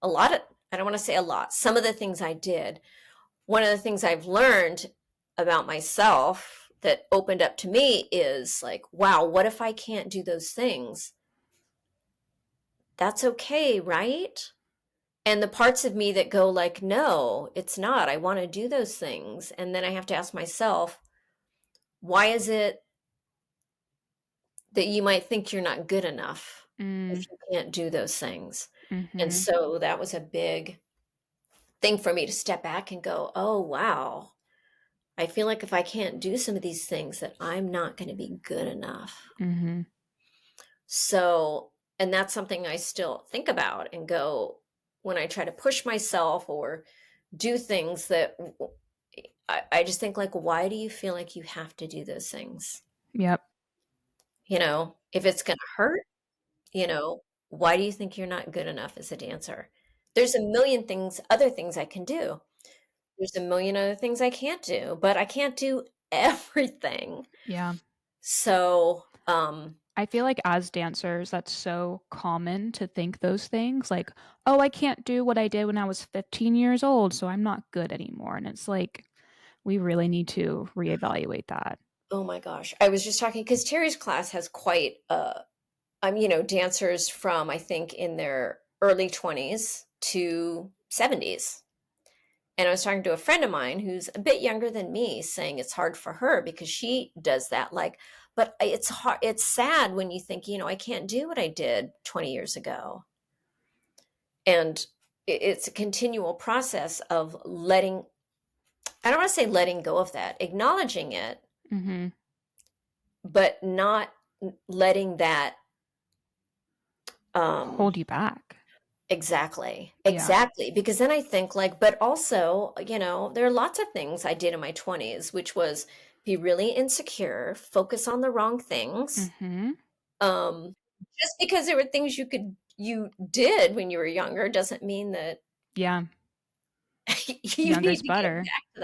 A lot of, I don't want to say a lot, some of the things I did. One of the things I've learned about myself that opened up to me is like, wow, what if I can't do those things? That's okay, right? And the parts of me that go like, no, it's not. I want to do those things. And then I have to ask myself, why is it that you might think you're not good enough if Mm, you can't do those things? And mhm, so that was a big thing for me to step back and go, oh, wow. I feel like if I can't do some of these things that I'm not going to be good enough. mhm, So, and that's something I still think about and go when I try to push myself or do things that I just think like, why do you feel like you have to do those things? yep, If it's going to hurt, why do you think you're not good enough as a dancer? There's a million things, other things I can do. There's a million other things I can't do, but I can't do everything. yeah. So, I feel like as dancers, that's so common to think those things like, "Oh, I can't do what I did when I was 15 years old, so I'm not good anymore." And it's like, we really need to reevaluate that. oh my gosh, I was just talking because Terry's class has quite dancers from I think in their early 20s to 70s. And I was talking to a friend of mine who's a bit younger than me, saying it's hard for her because she does that. Like, but it's hard. It's sad when you think, I can't do what I did 20 years ago. And it's a continual process of I don't want to say letting go of that, acknowledging it, Mhm. but not letting that, um, Hold you back. exactly, Yeah. exactly. Because then I think like, but also, there are lots of things I did in my 20s, which was be really insecure, focus on the wrong things. Mhm. Um, just because there were things you did when you were younger doesn't mean that Yeah. you need Younger's to get better. back to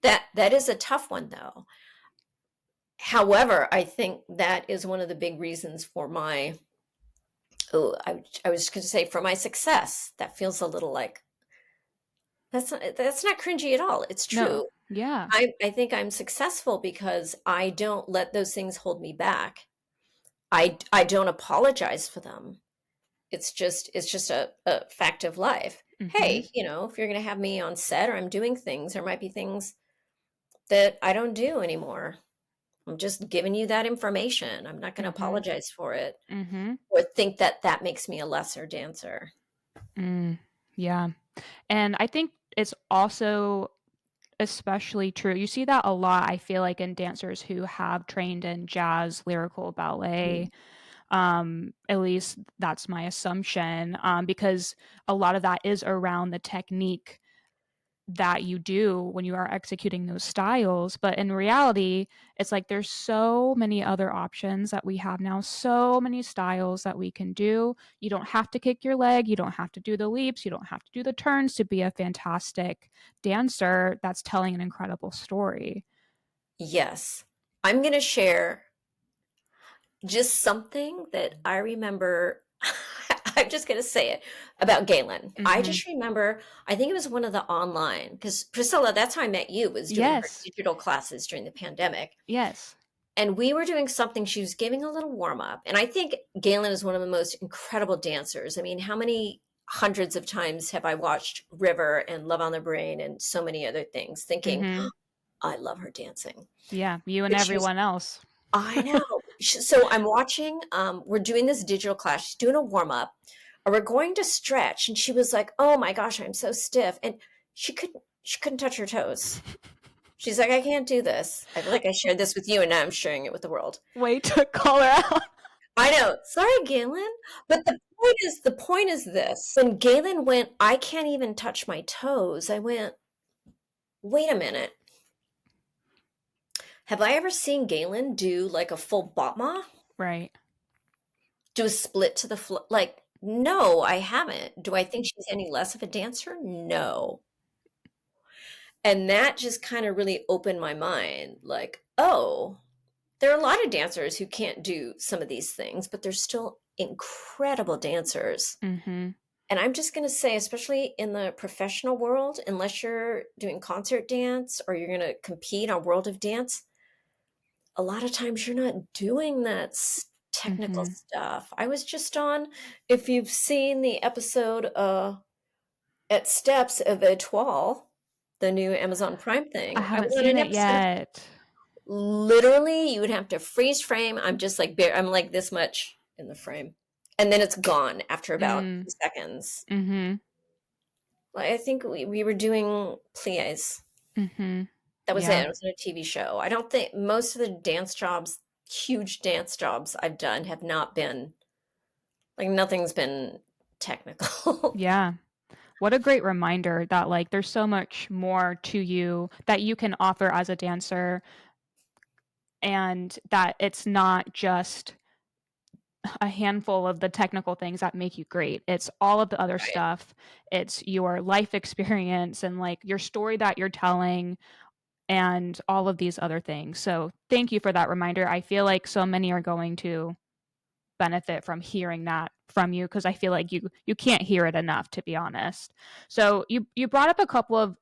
that. That is a tough one though. However, I think that is one of the big reasons for I was going to say for my success. That feels a little like that's not cringy at all. It's No. true. Yeah. I think I'm successful because I don't let those things hold me back. I don't apologize for them. It's just a fact of life. Mhm. Hey, if you're going to have me on set or I'm doing things, there might be things. that I don't do anymore. I'm just giving you that information. I'm not going to Mhm. apologize for it Mhm. or think that that makes me a lesser dancer. Mm. Yeah. And I think it's also especially true. You see that a lot, I feel like, in dancers who have trained in jazz, lyrical ballet. Mhm. At least that's my assumption, because a lot of that is around the technique that you do when you are executing those styles. But in reality, it's like there's so many other options that we have now, so many styles that we can do. You don't have to kick your leg, you don't have to do the leaps, you don't have to do the turns to be a fantastic dancer that's telling an incredible story. Yes. I'm going to share just something that I remember. I'm just going to say it about Galen. I Mhm. just remember, I think it was one of the online, because Priscilla, that's how I met you, was doing her Yes. digital classes during the pandemic. Yes. And we were doing something, she was giving a little warm up. And I think Galen is one of the most incredible dancers. I mean, how many hundreds of times have I watched River and Love on the Brain and so many other things thinking, Mhm. "Oh, I love her dancing." Yeah, you and But she's, everyone else. I know. So I'm watching, we're doing this digital class. She's doing a warm up. We're going to stretch. And she was like, "Oh my gosh, I'm so stiff." And she couldn't touch her toes. She's like, "I can't do this." I feel like I shared this with you and now I'm sharing it with the world. Way to call her out. I know. Sorry, Galen. But the point is this. When Galen went, "I can't even touch my toes," I went, "Wait a minute. Have I ever seen Galen do like a full botma? Right. Do a split to the floor? Like, no, I haven't. Do I think she's any less of a dancer? No." And that just kind of really opened my mind. Like, oh, there are a lot of dancers who can't do some of these things, but they're still incredible dancers. Mhm. And I'm just going to say, especially in the professional world, unless you're doing concert dance or you're going to compete on World of Dance, a lot of times you're not doing that technical Mhm. stuff. I was just on, if you've seen the episode at Steps of Etoile, the new Amazon Prime I thing, I haven't was on seen an it episode. yet. Literally, you would have to freeze frame. I'm just like, I'm like this much in the frame. And then it's gone after about Mm. 2 seconds. Mhm. Like, I think we were doing plies. Mhm. That was it. Yeah. It was on a TV show. I don't think most of the dance jobs, huge dance jobs I've done have not been like nothing's been technical. Yeah. What a great reminder that, like, there's so much more to you that you can offer as a dancer, and that it's not just a handful of the technical things that make you great. It's all of the other Right. stuff. It's your life experience and, like, your story that you're telling and all of these other things. So, thank you for that reminder. I feel like so many are going to benefit from hearing that from you because I feel like you can't hear it enough, to be honest. So you brought up a couple of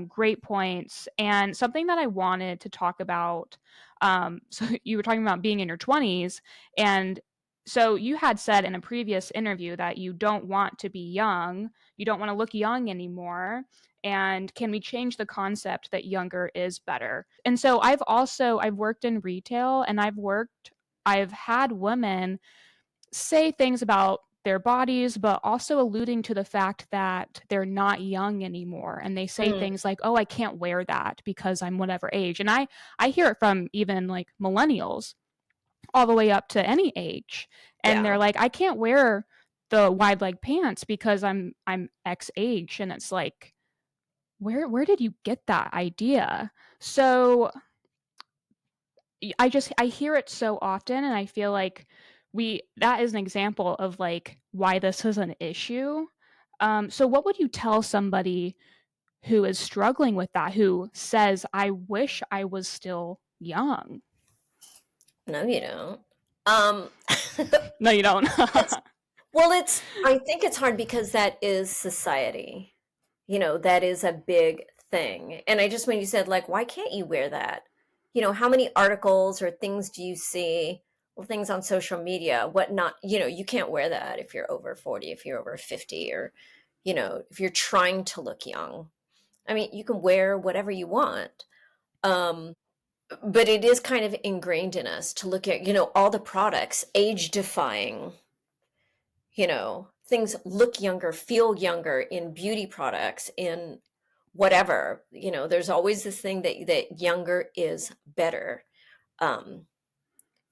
great points and something that I wanted to talk about. So you were talking about being in your 20s, and so you had said in a previous interview that you don't want to be young, you don't want to look young anymore. And can we change the concept that younger is better? And so I've worked in retail, and I've had women say things about their bodies, but also alluding to the fact that they're not young anymore. And they say Mm, things like, "Oh, I can't wear that because I'm whatever age." And I hear it from even like millennials all the way up to any age. And yeah. they're like, "I can't wear the wide leg pants because I'm X age." And it's like, where did you get that idea? So I hear it so often, and I feel like we that is an example of, like, why this is an issue. So what would you tell somebody who is struggling with that, who says, "I wish I was still young"? No, you don't. Um, No, you don't. it's well, I think it's hard because that is society. That is a big thing. And I just, when you said, like, why can't you wear that? How many articles or things do you see, or things on social media, whatnot? You can't wear that if you're over 40, if you're over 50, or, if you're trying to look young. I mean, you can wear whatever you want. But it is kind of ingrained in us to look at, all the products, age defying, things look younger, feel younger in beauty products, in whatever, there's always this thing that younger is better. Um,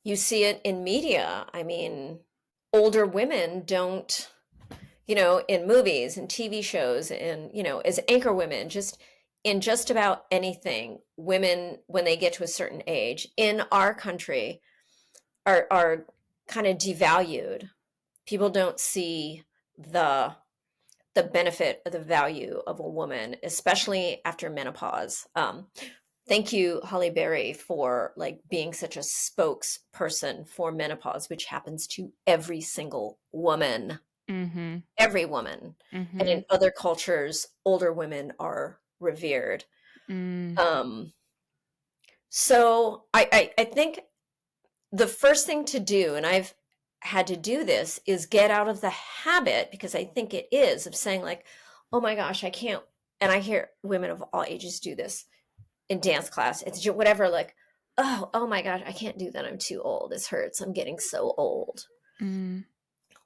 you see it in media. I mean, older women don't, in movies and TV shows and, as anchor women, just in just about anything, women, when they get to a certain age in our country, are kind of devalued. People don't see the the benefit of the value of a woman, especially after menopause. Thank you, Holly Berry, for like being such a spokesperson for menopause, which happens to every single woman, Mhm. every woman. And in Mhm. other cultures, older women are revered. Mm. Um, so I think the first thing to do, and I've had to do this, is get out of the habit, because I think it is, of saying like, oh my gosh, I can't. And I hear women of all ages do this in dance class. It's just whatever, like, oh my gosh, I can't do that. I'm too old. This hurts. I'm getting so old. Mm.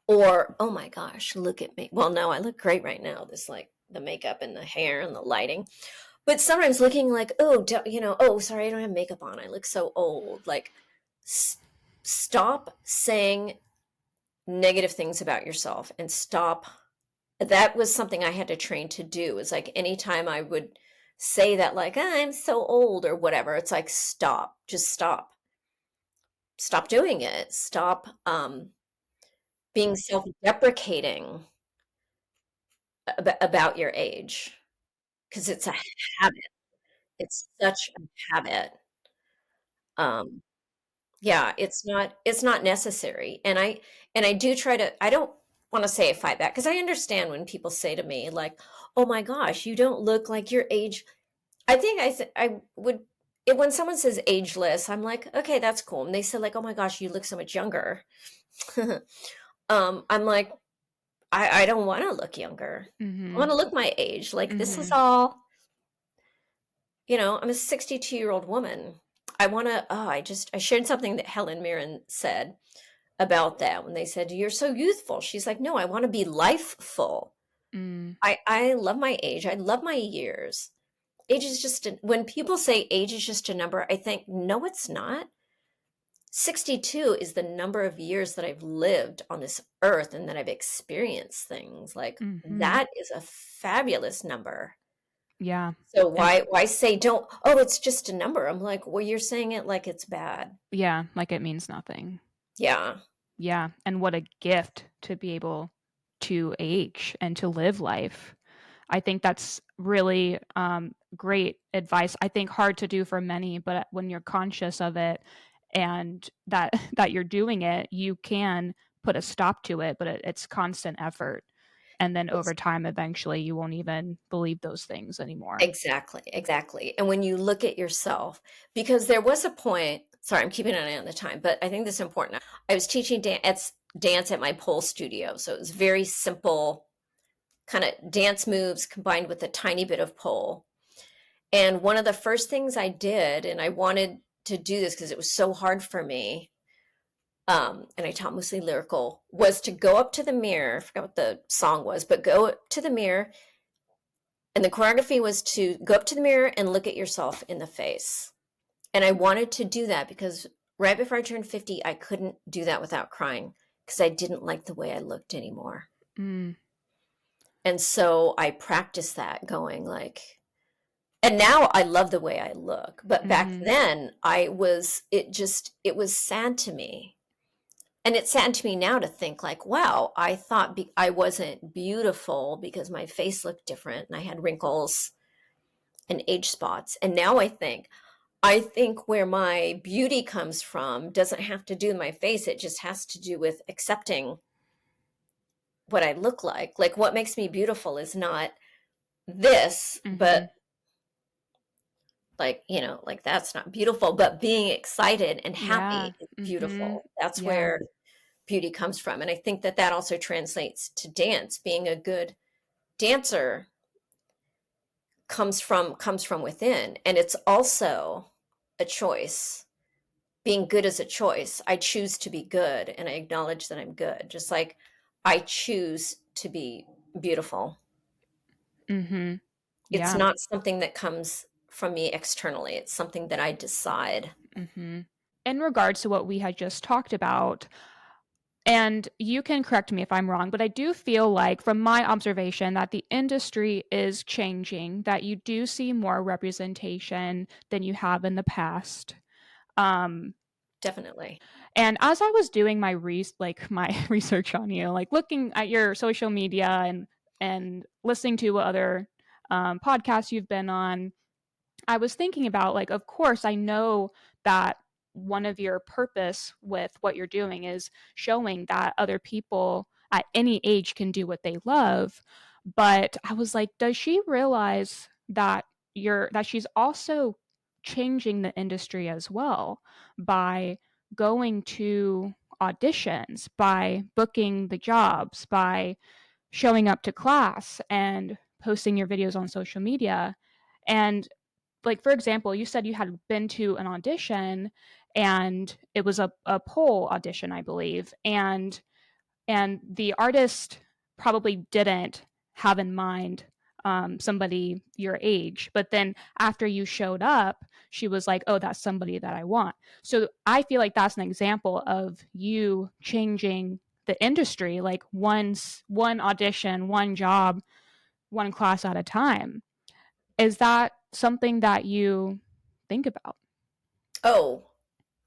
Or, oh my gosh, look at me. Well, no, I look great right now. This, like, the makeup and the hair and the lighting. But sometimes looking like, oh, oh, sorry, I don't have makeup on. I look so old. Like, s- stop saying negative things about yourself and stop. That was something I had to train to do. Is like anytime I would say that, like, "Ah, I'm so old," or whatever, it's like, stop, just stop. Stop doing it. Stop being self-deprecating about your age, because it's a habit. It's such a habit. Um, yeah, it's not necessary. And I do try to, I don't want to say I fight back, because I understand when people say to me like, "Oh my gosh, you don't look like your age." I think I would, when someone says ageless, I'm like, "Okay, that's cool." And they said like, "Oh my gosh, you look so much younger." I'm like, I don't want to look younger. I want Mhm. to look my age. Like, this is Mhm. all, I'm a 62-year-old woman. I want to, I shared something that Helen Mirren said about that when they said, "You're so youthful." She's like, "No, I want to be lifeful." Mm. I love my age. I love my years. Age is just when people say age is just a number, I think, no, it's not. 62 is the number of years that I've lived on this earth and that I've experienced things. Like, Mhm. that is a fabulous number. Yeah. So And why say don't, oh, it's just a number. I'm like, well, you're saying it like it's bad. yeah, like it means nothing. Yeah. Yeah, and what a gift to be able to age and to live life. I think that's really, great advice. I think hard to do for many, but when you're conscious of it and that that you're doing it, you can put a stop to it, but it's constant effort. And then over time, eventually, you won't even believe those things anymore. Exactly, exactly. And when you look at yourself, because there was a point, sorry, I'm keeping an eye on the time, but I think this is important. I was teaching dance at my pole studio. So it was very simple kind of dance moves combined with a tiny bit of pole. And one of the first things I did, and I wanted to do this because it was so hard for me, and I taught mostly lyrical, was to go up to the mirror. I forgot what the song was, but go up to the mirror, and the choreography was to go up to the mirror and look at yourself in the face. And I wanted to do that because right before I turned 50, I couldn't do that without crying because I didn't like the way I looked anymore. Mm. And so I practiced that going like, and now I love the way I look. But back Mhm. then it was sad to me. And it's sad to me now to think like, wow, I thought I wasn't beautiful because my face looked different and I had wrinkles and age spots. And now I think where my beauty comes from doesn't have to do with my face. It just has to do with accepting what I look like. Like, what makes me beautiful is not this, but Mhm. like, like that's not beautiful, but being excited and Yeah. happy is Mhm. beautiful. That's Yeah. where beauty comes from. And I think that that also translates to dance. Being a good dancer comes from within, and it's also a choice. Being good is a choice. I choose to be good, and I acknowledge that I'm good, just like I choose to be beautiful. Mhm. It's Yeah. not something that comes from me externally. It's something that I decide. Mhm. In regards to what we had just talked about, and you can correct me if I'm wrong, but I do feel like from my observation that the industry is changing, that you do see more representation than you have in the past. Um, Definitely. and as I was doing my research on you, like looking at your social media and listening to what other podcasts you've been on, I was thinking about, like, of course, I know that one of your purpose with what you're doing is showing that other people at any age can do what they love. But I was like, does she realize that she's also changing the industry as well by going to auditions, by booking the jobs, by showing up to class and posting your videos on social media? And like, for example, you said you had been to an audition and it was a pole audition, I believe. And the artist probably didn't have in mind somebody your age. But then after you showed up, she was like, oh, that's somebody that I want. So I feel like that's an example of you changing the industry, like one audition, one job, one class at a time. Is that something that you think about? Oh,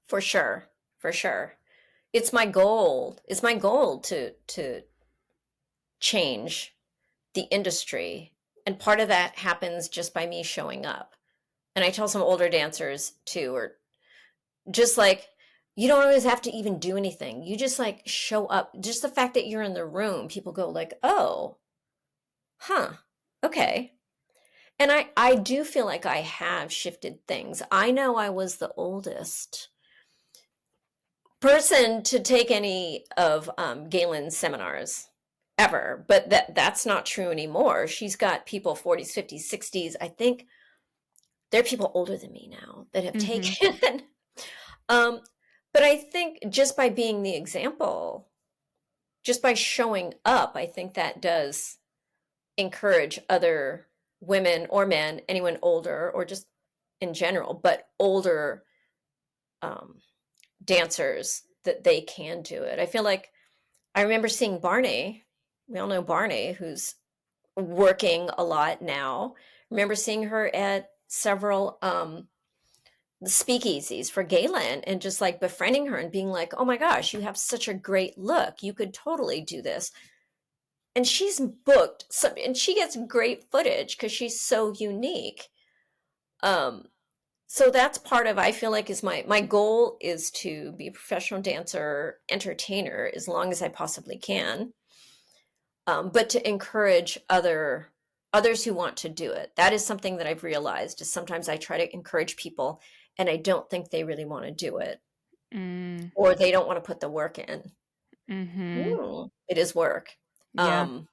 for sure. For sure. It's my goal. It's my goal to change the industry. And part of that happens just by me showing up. And I tell some older dancers too, or just like, you don't always have to even do anything. You just like show up. Just the fact that you're in the room, people go like, oh, huh, okay. And I do feel like I have shifted things. I know I was the oldest person to take any of Galen's seminars ever, but that's not true anymore. She's got people 40s, 50s, 60s. I think there are people older than me now that have Mhm. taken. um, but I think just by being the example, just by showing up, I think that does encourage other women or men, anyone older or just in general, but older um, dancers, that they can do it. I feel like I remember seeing Barney. We all know Barney, who's working a lot now. Remember seeing her at several speakeasies for Galen and just like befriending her and being like, oh my gosh, you have such a great look. You could totally do this. And she's booked some, and she gets great footage because she's so unique. Um, so that's part of, I feel like, is my goal is to be a professional dancer, entertainer as long as I possibly can. But to encourage others who want to do it. That is something that I've realized is sometimes I try to encourage people and I don't think they really want to do it Mm. or they don't want to put the work in. Mhm. It is work. Yeah. Um,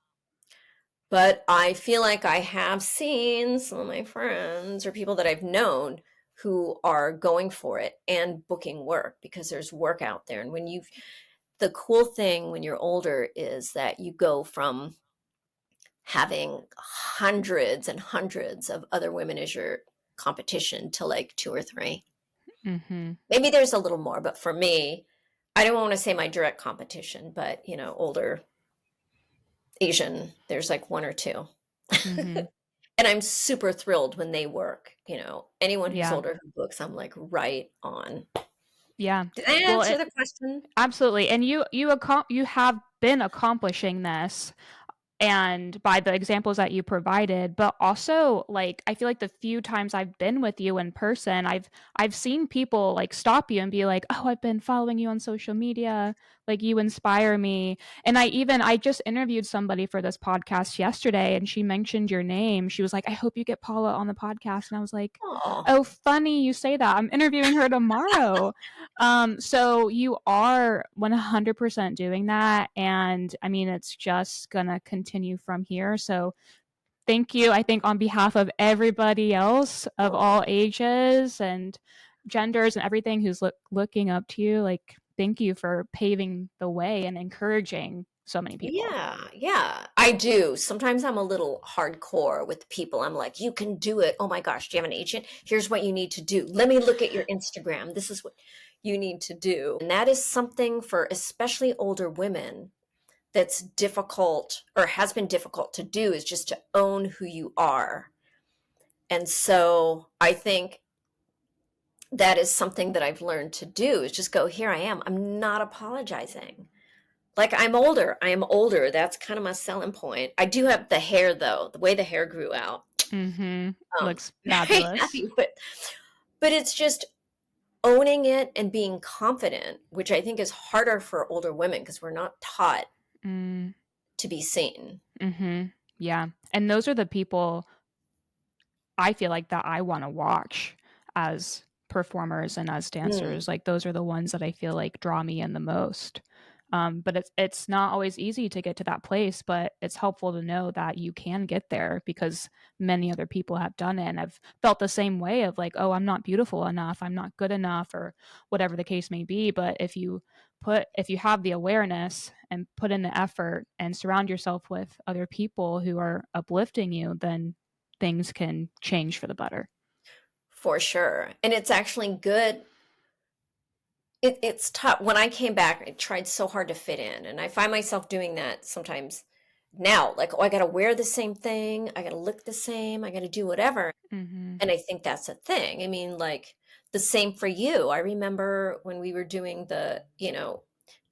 but I feel like I have seen some of my friends or people that I've known who are going for it and booking work because there's work out there. And the cool thing when you're older is that you go from having hundreds and hundreds of other women as your competition to like two or three. Mhm. Maybe there's a little more, but for me, I don't want to say my direct competition, but older Asian, there's like one or two. Mhm. And I'm super thrilled when they work. Anyone who's Yeah. older who books, I'm like right on. Yeah. Did I Well, answer the question? absolutely. And you have been accomplishing this, and by the examples that you provided, but also, like, I feel like the few times I've been with you in person, I've seen people like stop you and be like, oh, I've been following you on social media, like, you inspire me. And I just interviewed somebody for this podcast yesterday and she mentioned your name. She was like, I hope you get Paula on the podcast. And I was like, Oh, oh, funny you say that, I'm interviewing her tomorrow. So you are 100% doing that. And I mean, it's just gonna continue from here. So thank you, I think, on behalf of everybody else of all Oh, ages and genders and everything who's looking up to you. Like, thank you for paving the way and encouraging so many people. yeah, yeah, I do. Sometimes I'm a little hardcore with people. I'm like, you can do it. Oh my gosh, do you have an agent? Here's what you need to do. Let me look at your Instagram. This is what you need to do. And that is something for especially older women that's difficult or has been difficult to do is just to own who you are. And so I think that is something that I've learned to do is just go, here I am. I'm not apologizing. Like I'm older. I am older. That's kind of my selling point. I do have the hair though, the way the hair grew out. Mm-hmm. Looks Very fabulous. happy with. But it's just owning it and being confident, which I think is harder for older women because we're not taught Mm, to be seen. mm-hmm. Yeah. And those are the people I feel like that I want to watch as performers and as Mm, dancers. Like those are the ones that I feel like draw me in the most. But it's not always easy to get to that place, but it's helpful to know that you can get there because many other people have done it and have felt the same way of like, oh, I'm not beautiful enough, I'm not good enough, or whatever the case may be. But if you have the awareness and put in the effort and surround yourself with other people who are uplifting you, then things can change for the better. for sure. And it's actually good. It's tough. When I came back, I tried so hard to fit in. And I find myself doing that sometimes now. Like, oh, I got to wear the same thing. I got to look the same. I got to do whatever. Mhm. And I think that's a thing. I mean, like the same for you. I remember when we were doing the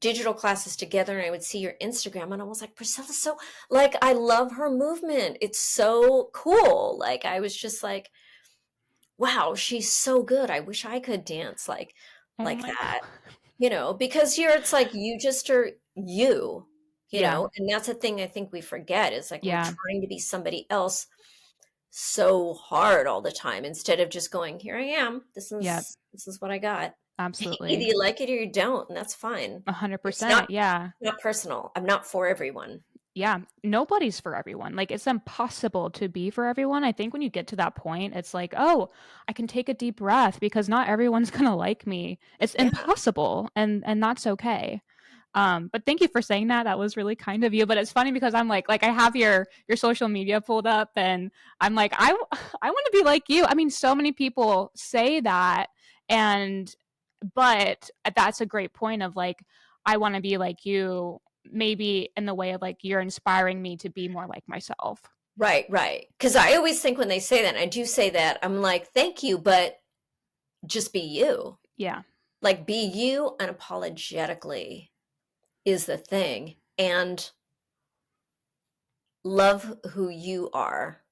digital classes together and I would see your Instagram and I was like, Priscilla's so like I love her movement. It's so cool. Like I was just like, wow, she's so good. I wish I could dance Oh like my god. that. Because here it's like you just are you, Yeah. and that's a thing I think we forget is like we're Yeah. trying to be somebody else so hard all the time instead of just going, here I am. This Yeah. is this is what I got. Either Absolutely. you like it or you don't, and that's fine. It's not 100%. Yeah. not personal. I'm not for everyone. Yeah. Nobody's for everyone. Like it's impossible to be for everyone. I think when you get to that point, it's like, "Oh, I can take a deep breath because not everyone's going to like me." It's Yeah. impossible and that's okay. But thank you for saying that. That was really kind of you. But it's funny because I'm like I have your social media pulled up, and I'm like I want to be like you. I mean, so many people say that, and but that's a great point of like I want to be like you. Maybe in the way of like you're inspiring me to be more like myself. Right, right. Because I always think when they say that, and I do say that, I'm like, thank you, but just be you. Yeah. Like be you unapologetically is the thing. And love who you are.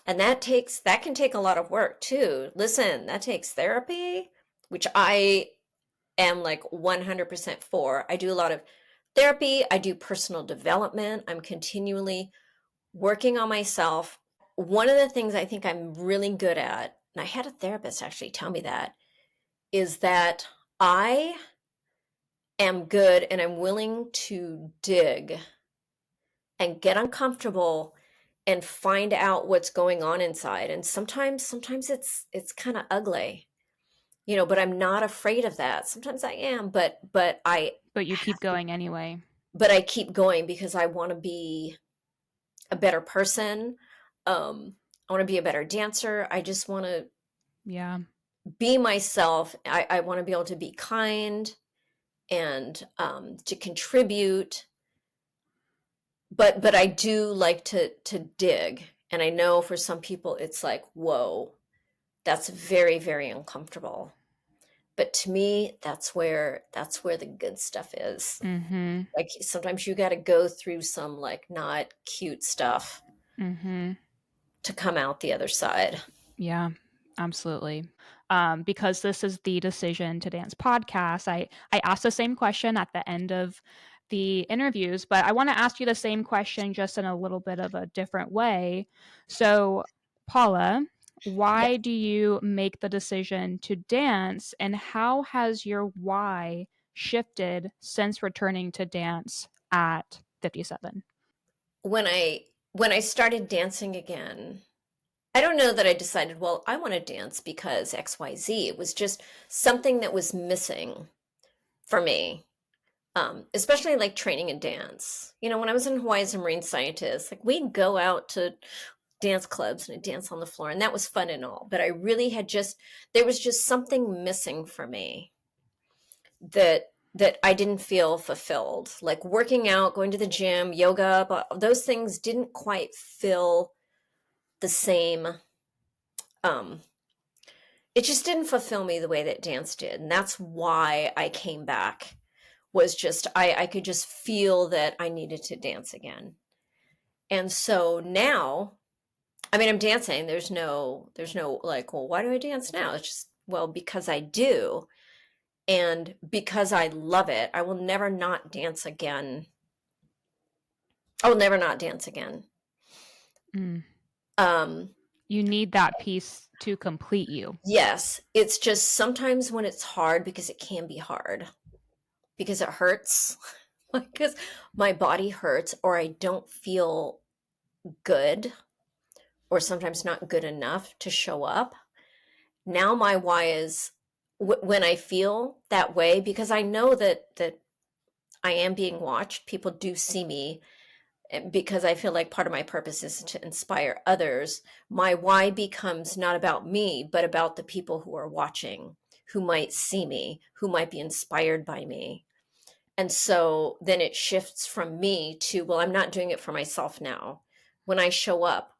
And that can take a lot of work too. Listen, that takes therapy, which I am like 100% for. I do a lot of therapy, I do personal development. I'm continually working on myself. One of the things I think I'm really good at, and I had a therapist actually tell me that, is that I am good and I'm willing to dig and get uncomfortable and find out what's going on inside. And sometimes it's kind of ugly, but I'm not afraid of that. Sometimes I am, but I But you keep have to, going anyway. but I keep going because I want to be a better person. I want to be a better dancer. I just want to Yeah. be myself. I want to be able to be kind and to contribute, but I do like to dig. And I know for some people it's like, whoa, that's very, very uncomfortable. But to me, that's where the good stuff is. Mhm. Like sometimes you got to go through some like not cute stuff Mhm. to come out the other side. Yeah, absolutely. Because this is the Decision to Dance podcast, I asked the same question at the end of the interviews, but I want to ask you the same question just in a little bit of a different way. So, Paula, Yeah. why do you make the decision to dance, and how has your why shifted since returning to dance at 57? When I when I started dancing again, I don't know that I decided, well, I want to dance because XYZ. It was just something that was missing for me. Especially like training in dance. When I was in Hawaii as a marine scientist, like we'd go out to dance clubs and I'd dance on the floor, and that was fun and all. But I really had there was just something missing for me that I didn't feel fulfilled. Like working out, going to the gym, yoga, but those things didn't quite feel the same. Um, it just didn't fulfill me the way that dance did. And that's why I came back, was just I could just feel that I needed to dance again. And so now, I mean, I'm dancing. There's no like, well, why do I dance now? It's just, well, because I do. And because I love it, I will never not dance again. I will never not dance again. Mm. Um, You need that piece to complete you. yes, it's just sometimes when it's hard, because it can be hard, because it hurts, because my body hurts, or I don't feel good, or sometimes not good enough to show up. Now my why is when I feel that way, because I know that I am being watched. People do see me, because I feel like part of my purpose is to inspire others. My why becomes not about me, but about the people who are watching, who might see me, who might be inspired by me. And so then it shifts from me to, well, I'm not doing it for myself now. When I show up,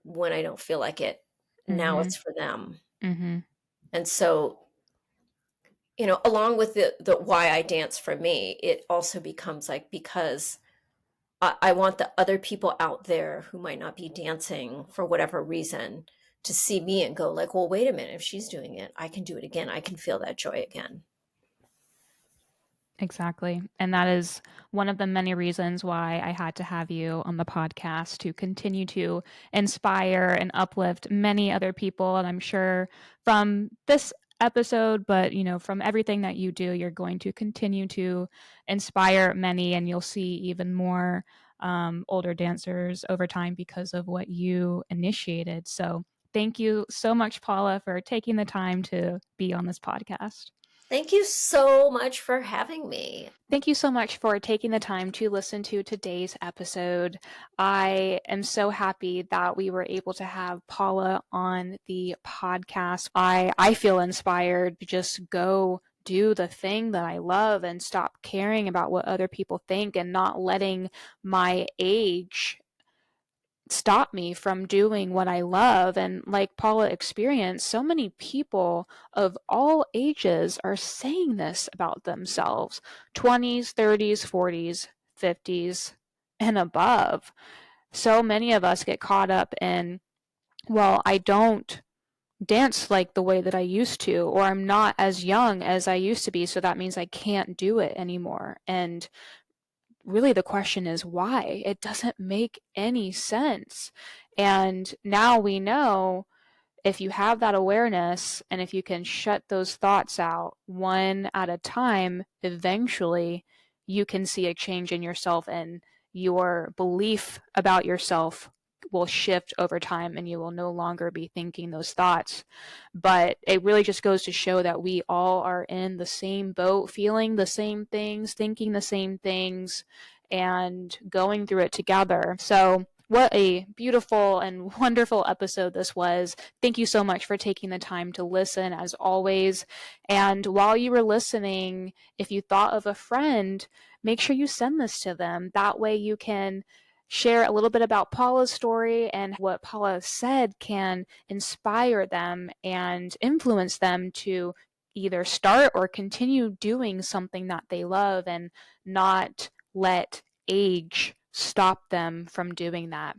when I don't feel like it, now Mm-hmm. it's for them. Mm-hmm. And so, along with the why I dance for me, it also becomes like, because I want the other people out there who might not be dancing for whatever reason to see me and go like, well, wait a minute, if she's doing it, I can do it again. I can feel that joy again. Exactly. And that is one of the many reasons why I had to have you on the podcast, to continue to inspire and uplift many other people. And I'm sure from this episode, but from everything that you do, you're going to continue to inspire many, and you'll see even more older dancers over time because of what you initiated. So thank you so much, Paula, for taking the time to be on this podcast. Thank you so much for having me. Thank you so much for taking the time to listen to today's episode. I am so happy that we were able to have Paula on the podcast. I feel inspired to just go do the thing that I love and stop caring about what other people think, and not letting my age stop me from doing what I love. And like Paula experienced, so many people of all ages are saying this about themselves: 20s, 30s, 40s, 50s, and above. So many of us get caught up in, well, I don't dance like the way that I used to, or I'm not as young as I used to be, so that means I can't do it anymore. And really the question is why? It doesn't make any sense. And now we know, if you have that awareness and if you can shut those thoughts out one at a time, eventually you can see a change in yourself, and your belief about yourself will shift over time, and you will no longer be thinking those thoughts. But it really just goes to show that we all are in the same boat, feeling the same things, thinking the same things, and going through it together. So what a beautiful and wonderful episode this was. Thank you so much for taking the time to listen, as always. And while you were listening, if you thought of a friend, make sure you send this to them. That way you can share a little bit about Paula's story, and what Paula said can inspire them and influence them to either start or continue doing something that they love, and not let age stop them from doing that.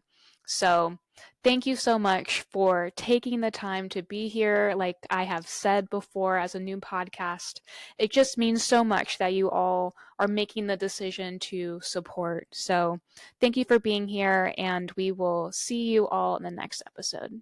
So, thank you so much for taking the time to be here. Like I have said before, as a new podcast, it just means so much that you all are making the decision to support. So, thank you for being here, and we will see you all in the next episode.